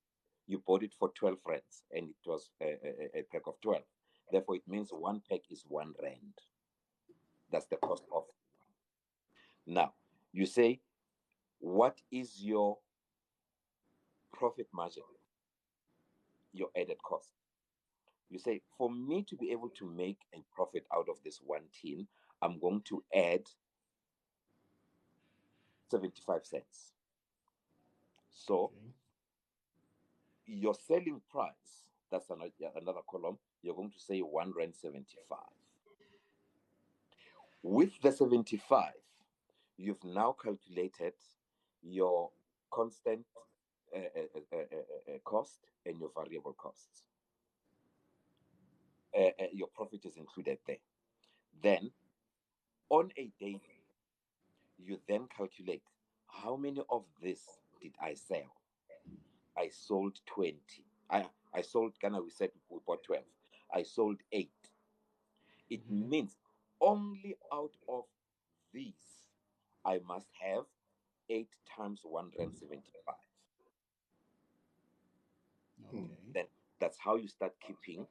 you bought it for 12 rands and it was a pack of 12. Therefore, it means one pack is 1 rand. That's the cost of. Now, you say, what is your profit margin, your added cost? You say, for me to be able to make a profit out of this one tin, I'm going to add 75 cents. So Okay. your selling price, that's another column, you're going to say 1 rand 75. With the 75, you've now calculated your constant cost and your variable costs. Your profit is included there. Then, on a daily, you then calculate how many of this did I sell? I sold 20. I sold, Ghana, we said we bought 12. I sold 8. It means only out of these, I must have 8 times 175. Okay. Then that's how you start keeping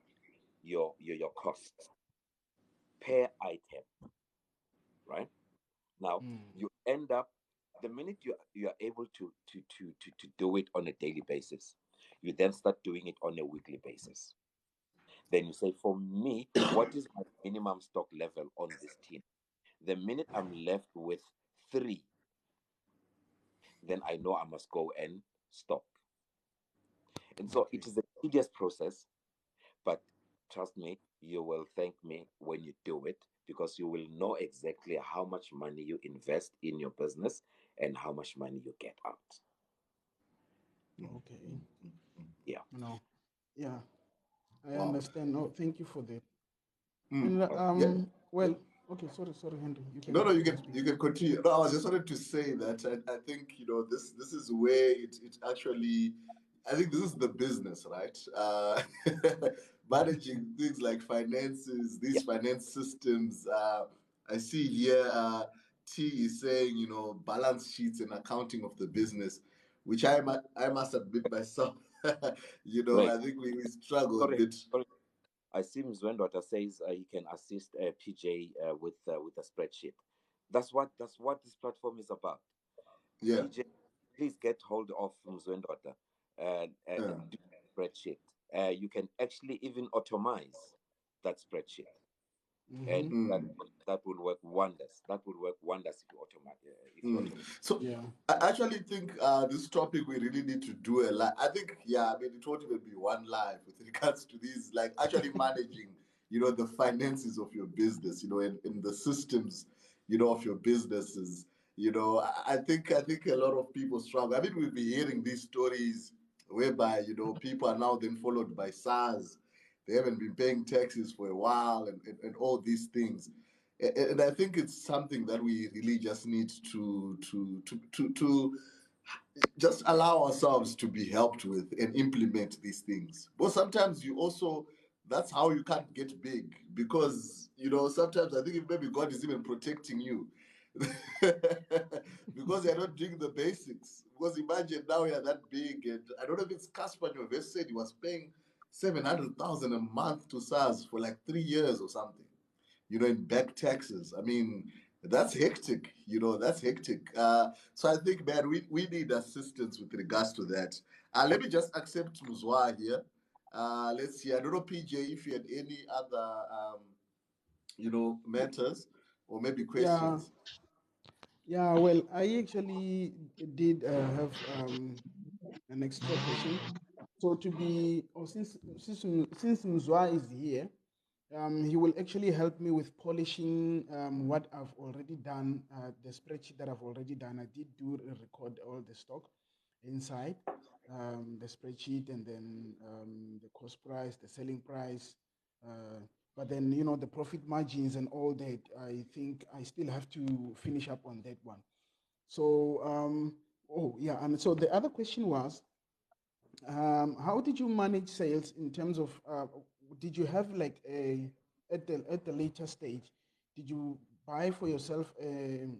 your costs per item, right? Now you end up, the minute you are able to do it on a daily basis, you then start doing it on a weekly basis. Then you say, for me, what is my minimum stock level on this tin? The minute I'm left with 3, then I know I must go and stock. And so Okay. it is a tedious process, but trust me, you will thank me when you do it, because you will know exactly how much money you invest in your business and how much money you get out. Okay. Yeah. No. Yeah. I Wow. understand. Oh, thank you for that. And Yeah. well, okay. Sorry, Henry. No, no, You can speak. you can continue. No, I was just wanted to say that I think this is where it actually, I think this is the business, right? Managing things like finances, these Yeah. finance systems. I see here T is saying balance sheets and accounting of the business, which I must admit myself. Great. I think we struggle a Sorry. bit. Sorry. I see Ms. Wendota says he can assist PJ with a spreadsheet. That's what this platform is about. Yeah. PJ, please get hold of Ms. Wendota Yeah. and do a spreadsheet. You can actually even automize that spreadsheet, and that will work wonders. That will work wonders if you automate. If you automate. So Yeah. I actually think this topic we really need to do a lot. I think, yeah, I mean, it won't even be one live with regards to these, like actually managing, the finances of your business, in the systems, of your businesses. I think a lot of people struggle. I mean, we'll be hearing these stories whereby, people are now then followed by SARS. They haven't been paying taxes for a while and all these things. And I think it's something that we really just need to just allow ourselves to be helped with and implement these things. But sometimes you also, that's how you can't get big, because sometimes I think maybe God is even protecting you because you're not doing the basics. Because imagine now you're that big, and I don't know if it's Casper Nyovest said he was paying 700,000 a month to SARS for like 3 years or something, in back taxes. I mean, that's hectic, that's hectic. So I think, man, we need assistance with regards to that. Let me just accept Muzwa here. Let's see. I don't know, PJ, if you had any other, matters or maybe Yeah. questions. Yeah. Well, I actually did have an extra question. So to be, or since Mzwa is here, he will actually help me with polishing what I've already done, the spreadsheet that I've already done. I did record all the stock inside the spreadsheet, and then the cost price, the selling price. But then, the profit margins and all that, I think I still have to finish up on that one. So, oh, yeah. And so the other question was, how did you manage sales in terms of, did you have like at the later stage, did you buy for yourself a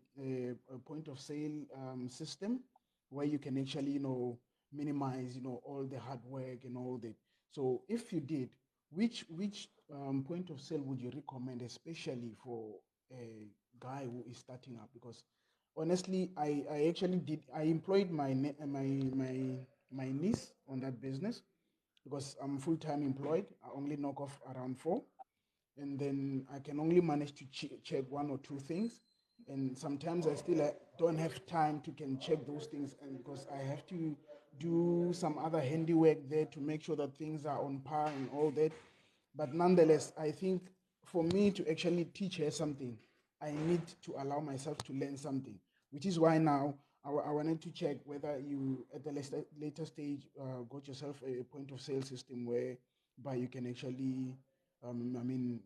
point of sale system where you can actually, minimize, all the hard work and all that? So if you did, which point of sale would you recommend, especially for a guy who is starting up? Because honestly, I actually did. I employed my niece on that business because I'm full-time employed. I only knock off around 4, and then I can only manage to check one or two things. And sometimes I still don't have time to can check those things, and because I have to do some other handiwork there to make sure that things are on par and all that. But nonetheless, I think for me to actually teach her something, I need to allow myself to learn something, which is why now I wanted to check whether you, at the later stage, got yourself a point of sale system whereby you can actually,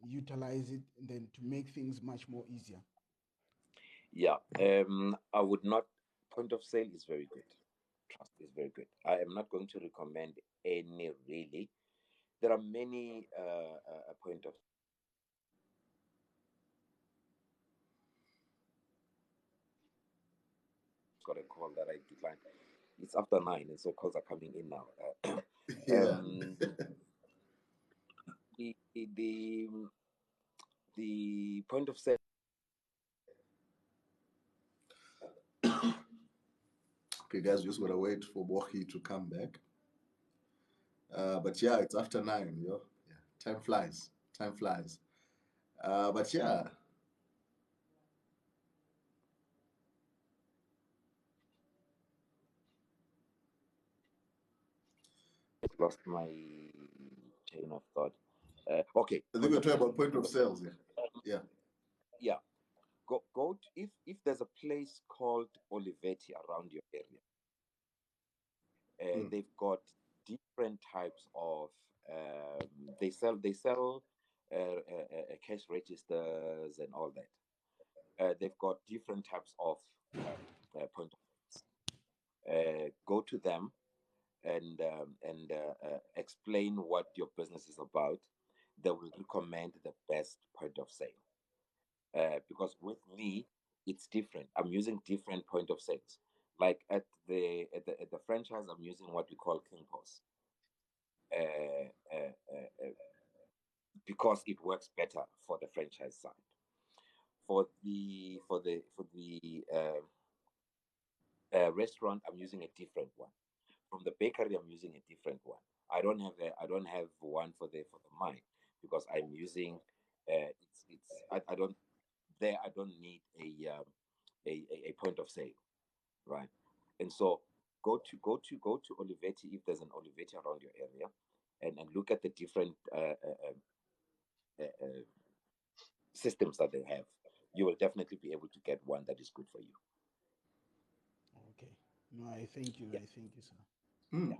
utilize it and then to make things much more easier. Yeah. I would not. Point of sale is very good. trust is very good. I am not going to recommend any really. There are many point of got a call that I declined. It's after 9, and so calls are coming in now. Yeah. The, the the point of sale. Okay, guys, just gotta wait for Bogi to come back. But yeah, it's after 9, yo. Yeah, time flies. Time flies. But yeah, Lost my chain of thought. Okay, I think point we're of talking sale. about point of sales. Yeah. Yeah. Yeah, go to, if there's a place called Olivetti around your area. They've got different types of. They sell cash registers and all that. They've got different types of point of sales. Go to them and explain what your business is about. They will recommend the best point of sale. Because with me, it's different. I'm using different point of sales. Like at the franchise, I'm using what we call King Pos, because it works better for the franchise side. For the restaurant, I'm using a different one. From the bakery, I'm using a different one. I don't have one for the mine, because I'm using it's I don't there I don't need a point of sale, right? And so go to Olivetti, if there's an Olivetti around your area, and look at the different uh, systems that they have. You will definitely be able to get one that is good for you. Okay. No, I thank you. Yeah, I thank you, sir. yeah.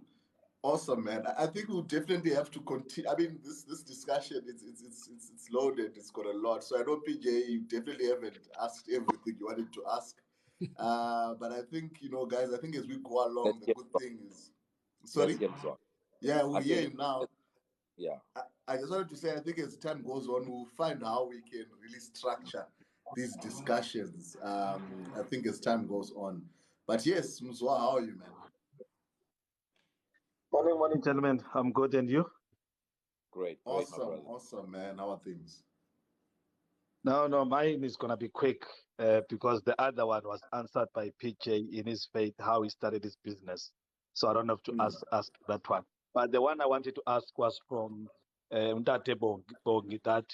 Awesome, man. I think we'll definitely have to continue. I mean, this discussion it's loaded. It's got a lot. So I know PJ, you definitely haven't asked everything you wanted to ask. But I think guys. I think as we go Let's along, the hear good Mzwakhe. thing is, Let's sorry. hear Mzwakhe. Yeah, we I say hear let's him now. yeah. I just wanted to say, I think as time goes on, we'll find how we can really structure these discussions. I think as time goes on. But yes, Mzwa, how are you, man? Morning, morning, gentlemen. I'm good, and you? Great, great, my Awesome, brother. awesome, man. How are things? No, mine is gonna be quick because the other one was answered by PJ in his faith, how he started his business. So I don't have to ask that one. But the one I wanted to ask was from Untate Bogi, that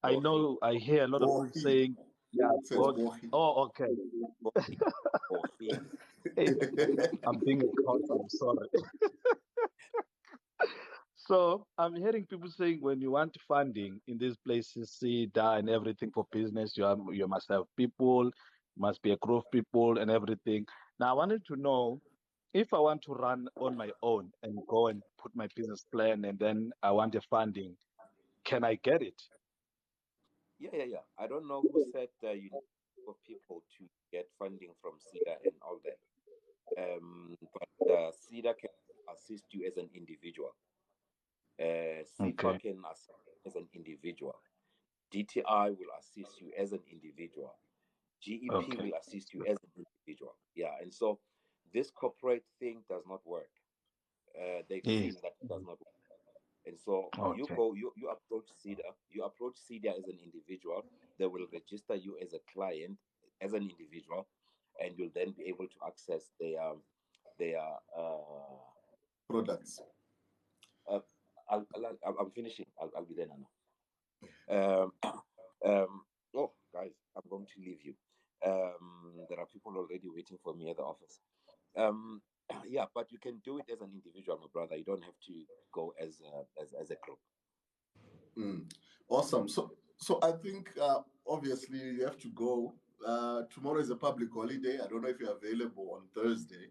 I Bogi, know I hear a lot of people Bohi. saying, yeah, Says Bogi. Bohi. Oh, okay. Bogi, Bogi. Hey, I'm being a coach, I'm sorry. So I'm hearing people saying when you want funding in these places, Cedar and everything for business, you must have people, must be a group of people and everything. Now I wanted to know if I want to run on my own and go and put my business plan and then I want the funding, can I get it? Yeah. I don't know who said you need for people to get funding from Cedar and all that. But Cedar can assist you as an individual. CIFA Okay, can assist you as an individual. DTI will assist you as an individual. GEP okay. will assist you as an individual. Yeah, and so this corporate thing does not work. They've Yes. seen that it does not work. And so Okay. you approach Cedar, as an individual. They will register you as a client, as an individual, and you'll then be able to access their Products. uh, I'm finishing. I'll be there now. Um, oh, guys, I'm going to leave you. There are people already waiting for me at the office. Um, yeah, but you can do it as an individual, my brother. You don't have to go as a group. Awesome. So I think obviously you have to go. Tomorrow is a public holiday. I don't know if you're available on Thursday.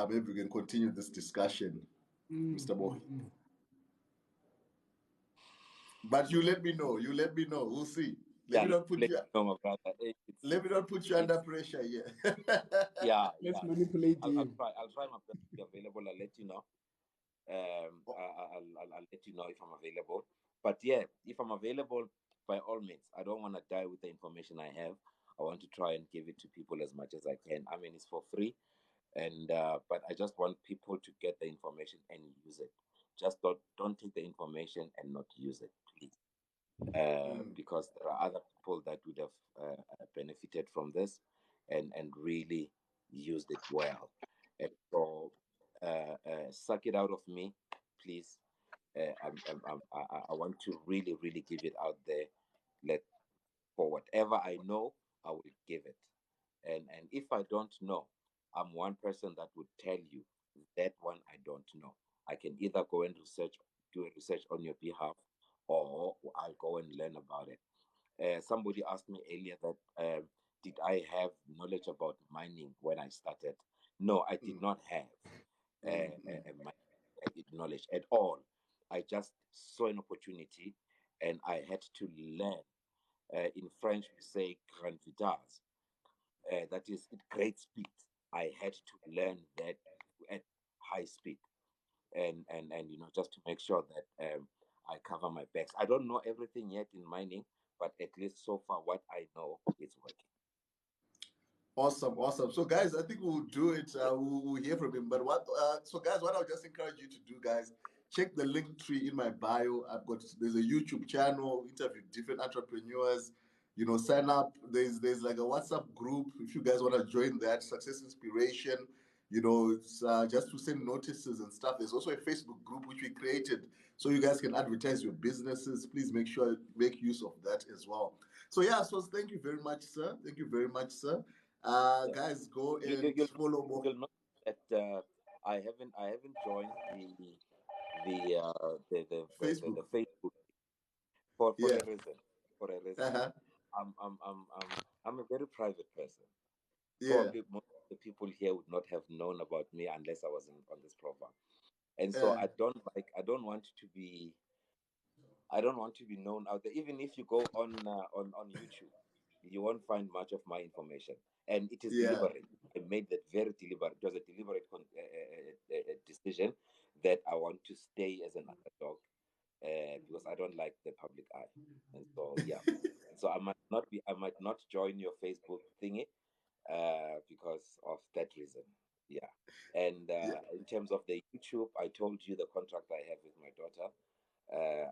Maybe we can continue this discussion, Mr. Bohi. But you let me know. You let me know. We'll see. Let Yeah, me not put let you. me know, my brother. Let me not put you under pressure here. Yeah, Let's yeah. manipulate him. I'll try my best to be available. I'll let you know. I'll let you know if I'm available. But yeah, if I'm available, by all means, I don't want to die with the information I have. I want to try and give it to people as much as I can. I mean, it's for free, and but I just want people to get the information and use it. Just don't take the information and not use it, please, because there are other people that would have benefited from this and really used it well. And so, suck it out of me, please. I want to really, really give it out there. Let For whatever I know, I will give it. And if I don't know, I'm one person that would tell you that one I don't know. I can either go and do a research on your behalf, or I'll go and learn about it. Somebody asked me earlier that did I have knowledge about mining when I started? No, I did not have knowledge at all. I just saw an opportunity, and I had to learn. In French, we say grand vitesse. That is at great speed. I had to learn that at high speed, and just to make sure that I cover my backs. I don't know everything yet in mining, but at least so far, what I know is working. Awesome, awesome. So, guys, I think we'll do it. We'll hear from him. But what? So, guys, what I'll just encourage you to do, guys, check the link tree in my bio. There's a YouTube channel, interview different entrepreneurs. Sign up. There's like a WhatsApp group if you guys want to join that. Success Inspiration. It's just to send notices and stuff. There's also a Facebook group which we created so you guys can advertise your businesses. Please make use of that as well. So yeah, so thank you very much, sir. Thank you very much, sir. Yeah. Guys, go You, and you'll follow more you'll know that I haven't joined the Facebook. Facebook for Yeah. a reason. For a reason. Uh-huh. I'm a very private person. Yeah. Probably most of the people here would not have known about me unless I was on this profile. And so Uh, I don't want to be known out there. Even if you go on YouTube, you won't find much of my information, and it is yeah. deliberate. I made that very deliberate. It was a deliberate decision that I want to stay as an underdog, because I don't like the public eye, and so yeah, and so I might not join your Facebook thingy, because of that reason. Yeah. And Yeah. in terms of the YouTube, I told you the contract I have with my daughter.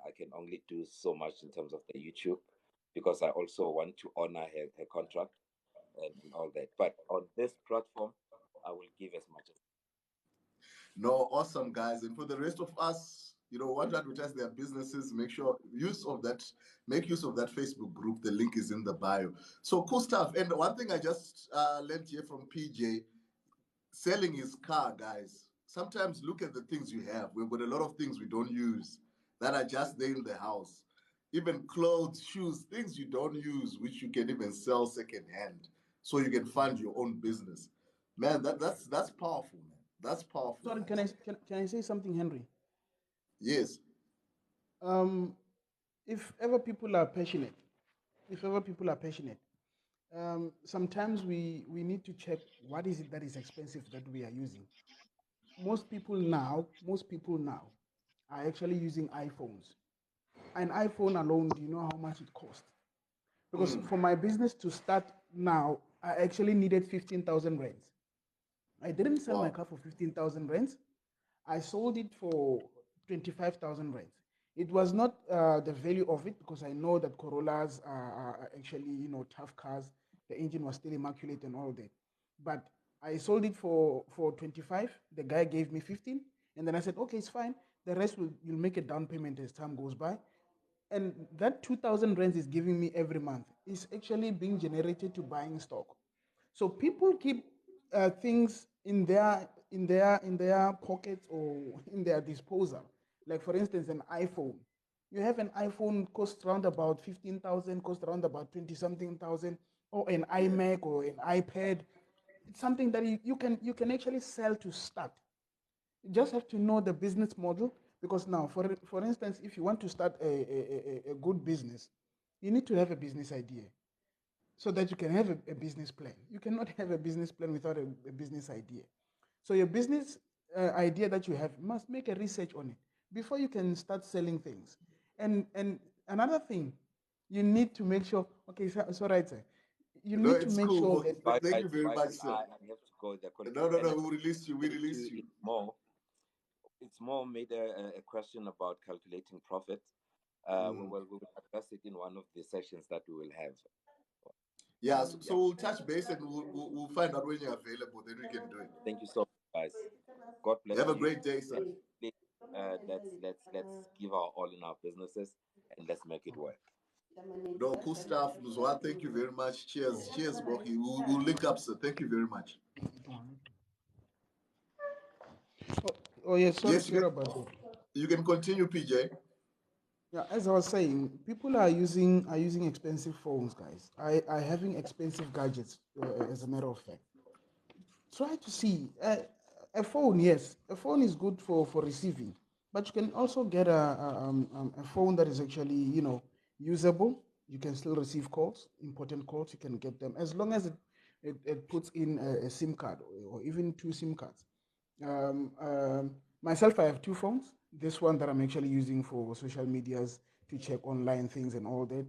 I can only do so much in terms of the YouTube because I also want to honor her contract and all that. But on this platform, I will give as much as. No, awesome, guys. And for the rest of us, want to advertise their businesses, make use of that Facebook group. The link is in the bio. So cool stuff. And one thing I just learned here from PJ, selling his car, guys. Sometimes look at the things you have. We've got a lot of things we don't use that are just there in the house. Even clothes, shoes, things you don't use, which you can even sell secondhand, so you can fund your own business. Man, that's powerful, man. That's powerful, Sorry, can I guys. can I say something, Henry? Yes. Um, if ever people are passionate, if ever people are passionate, sometimes we need to check what is it that is expensive that we are using. Most people now are actually using iPhones. An iPhone alone, do you know how much it costs? Because for my business to start now, I actually needed 15,000 rands. I didn't sell my Wow. car for 15,000 rands. I sold it for 25,000 rands. It was not the value of it because I know that Corollas are actually, tough cars. The engine was still immaculate and all that. But I sold it for 25. The guy gave me 15. And then I said, okay, it's fine. The rest you'll make a down payment as time goes by. And that 2,000 rands is giving me every month. It's actually being generated to buying stock. So people keep things in their pockets or in their disposal. Like for instance, an iPhone. You have an iPhone cost around about 15,000, cost around about 20 something thousand, or an Yeah. iMac or an iPad. It's something that you can actually sell to start. You just have to know the business model because now, for instance, if you want to start a good business, You need to have a business idea so that you can have a business plan. You cannot have a business plan without a business idea. So your business idea that you have must make a research on it before you can start selling things. And another thing, you need to make sure. Okay, so right, sir. You No, need to it's make cool. sure But that. thank you very much, sir. I have to go. The colleague, No, no, and no. We release you. We I think release too, you. it's more made a question about calculating profit. We will address it in one of the sessions that we will have. Yeah. So we'll touch base and we'll find out when you're available. Then we can do it. Thank you so much, guys. God bless Have you. a great day, sir. Let's give our all in our businesses and let's make it work. No, cool stuff, Luzwa. Thank you very much. Cheers. Cheers, Bogi. We'll link up, sir. Thank you very much. Oh yeah, sorry, Yes, sorry about that. you can continue, PJ. Yeah, as I was saying, people are using expensive phones, guys. Are having expensive gadgets, as a matter of fact. Try to see a phone. Yes, a phone is good for receiving, but you can also get a phone that is actually usable. You can still receive calls, important calls. You can get them as long as it puts in a SIM card or even two SIM cards. Myself, I have two phones. This one that I'm actually using for social medias to check online things and all that.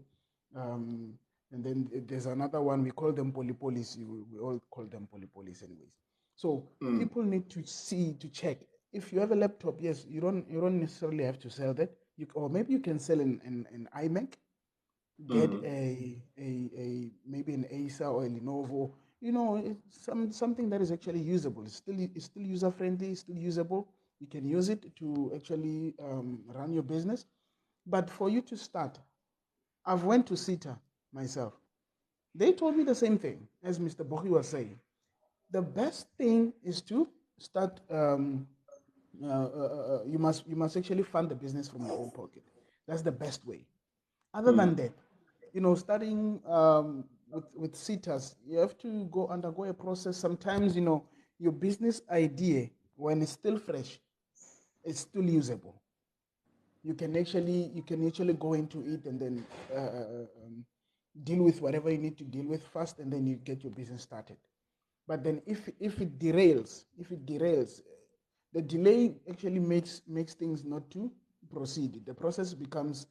Um, and then there's another one, we call them polypolis. We all call them polypolis anyways. So people need to see, to check. If you have a laptop, yes, you don't necessarily have to sell that. Or maybe you can sell an iMac, get a maybe an Acer or a Lenovo. Something that is actually usable. It's still user friendly. It's still usable. You can use it to actually run your business. But for you to start, I've went to Cedar myself. They told me the same thing as Mr. Bogi was saying. The best thing is to start. You must actually fund the business from your own pocket. That's the best way. Other than that, starting with CETAs, you have to undergo a process. Sometimes, your business idea, when it's still fresh, it's still usable. You can actually go into it and then deal with whatever you need to deal with first, and then you get your business started. But then if it derails, the delay actually makes things not to proceed. The process becomes,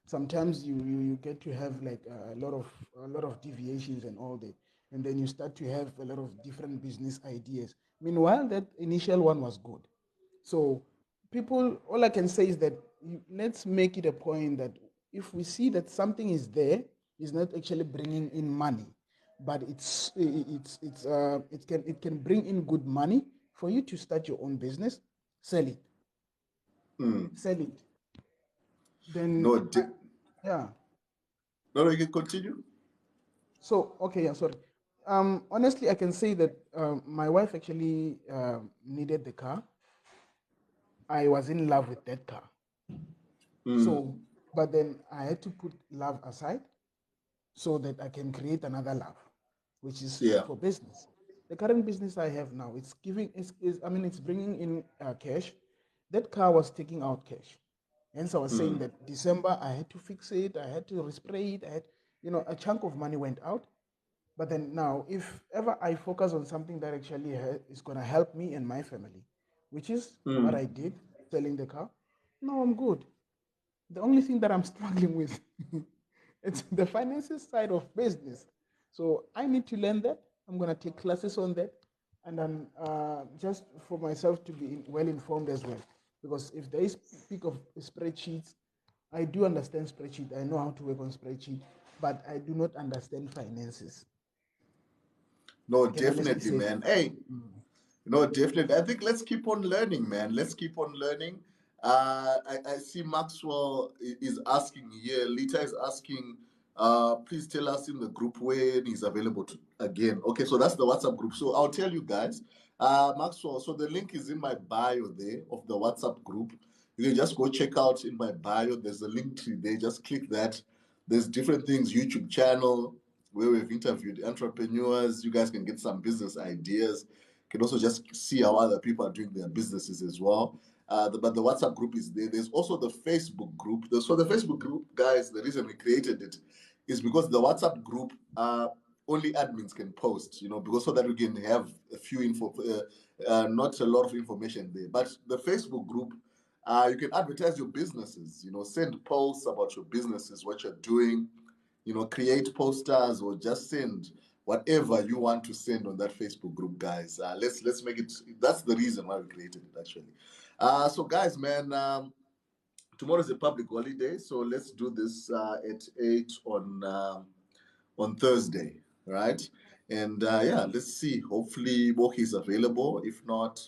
sometimes you get to have like a lot of deviations and all that, and then you start to have a lot of different business ideas. Meanwhile, that initial one was good. So people, all I can say is that let's make it a point that if we see that something is there, is not actually bringing in money, but it can bring in good money for you to start your own business, sell it, sell it. Then No, yeah. no, no, you can continue. So okay, yeah, sorry. Honestly, I can say that my wife actually needed the car. I was in love with that car. So, but then I had to put love aside so that I can create another love, which is Yeah. for business. The current business I have now, it's bringing in cash. That car was taking out cash. Hence, I was saying that December I had to fix it, I had to respray it, a chunk of money went out. But then now, if ever I focus on something that actually is going to help me and my family, which is what I did, selling the car, no, I'm good. The only thing that I'm struggling with it's the finances side of business. So I need to learn that. I'm gonna take classes on that, and then just for myself to be well informed as well. Because if there is speak of spreadsheets, I do understand spreadsheet. I know how to work on spreadsheet, but I do not understand finances. No, I can honestly definitely, say man. that. Hey, no, definitely. I think let's keep on learning, man. Let's keep on learning. I see Maxwell is asking here. Lita is asking, please tell us in the group when he's available to, again. Okay, so that's the WhatsApp group. So I'll tell you guys. Maxwell, so the link is in my bio there of the WhatsApp group. You can just go check out in my bio. There's a link to there. Just click that. There's different things, YouTube channel where we've interviewed entrepreneurs. You guys can get some business ideas. You can also just see how other people are doing their businesses as well. But the WhatsApp group is there. There's also the Facebook group. So the Facebook group, guys, the reason we created it is because the WhatsApp group, only admins can post, because so that we can have a few info, not a lot of information there. But the Facebook group, you can advertise your businesses, send posts about your businesses, what you're doing, create posters or just send whatever you want to send on that Facebook group, guys. Let's make it. That's the reason why we created it, actually. So, guys, man, tomorrow is a public holiday, so let's do this at 8 on Thursday, right? And yeah, let's see. Hopefully, Bogi is available. If not,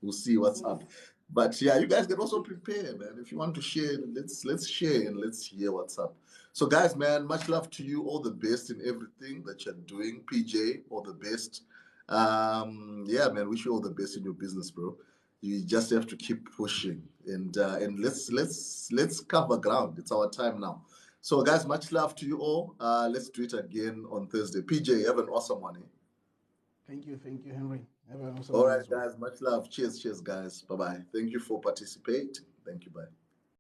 we'll see what's up. But yeah, you guys can also prepare, man. If you want to share, let's share and let's hear what's up. So, guys, man, much love to you. All the best in everything that you're doing. PJ, all the best. Yeah, man, wish you all the best in your business, bro. You just have to keep pushing and let's cover ground. It's our time now. So, guys, much love to you all. Let's do it again on Thursday. PJ, have an awesome one. Thank you, Henry. Have an awesome All one right, as well. guys, much love. Cheers, guys. Bye bye. Thank you for participating. Thank you. Bye.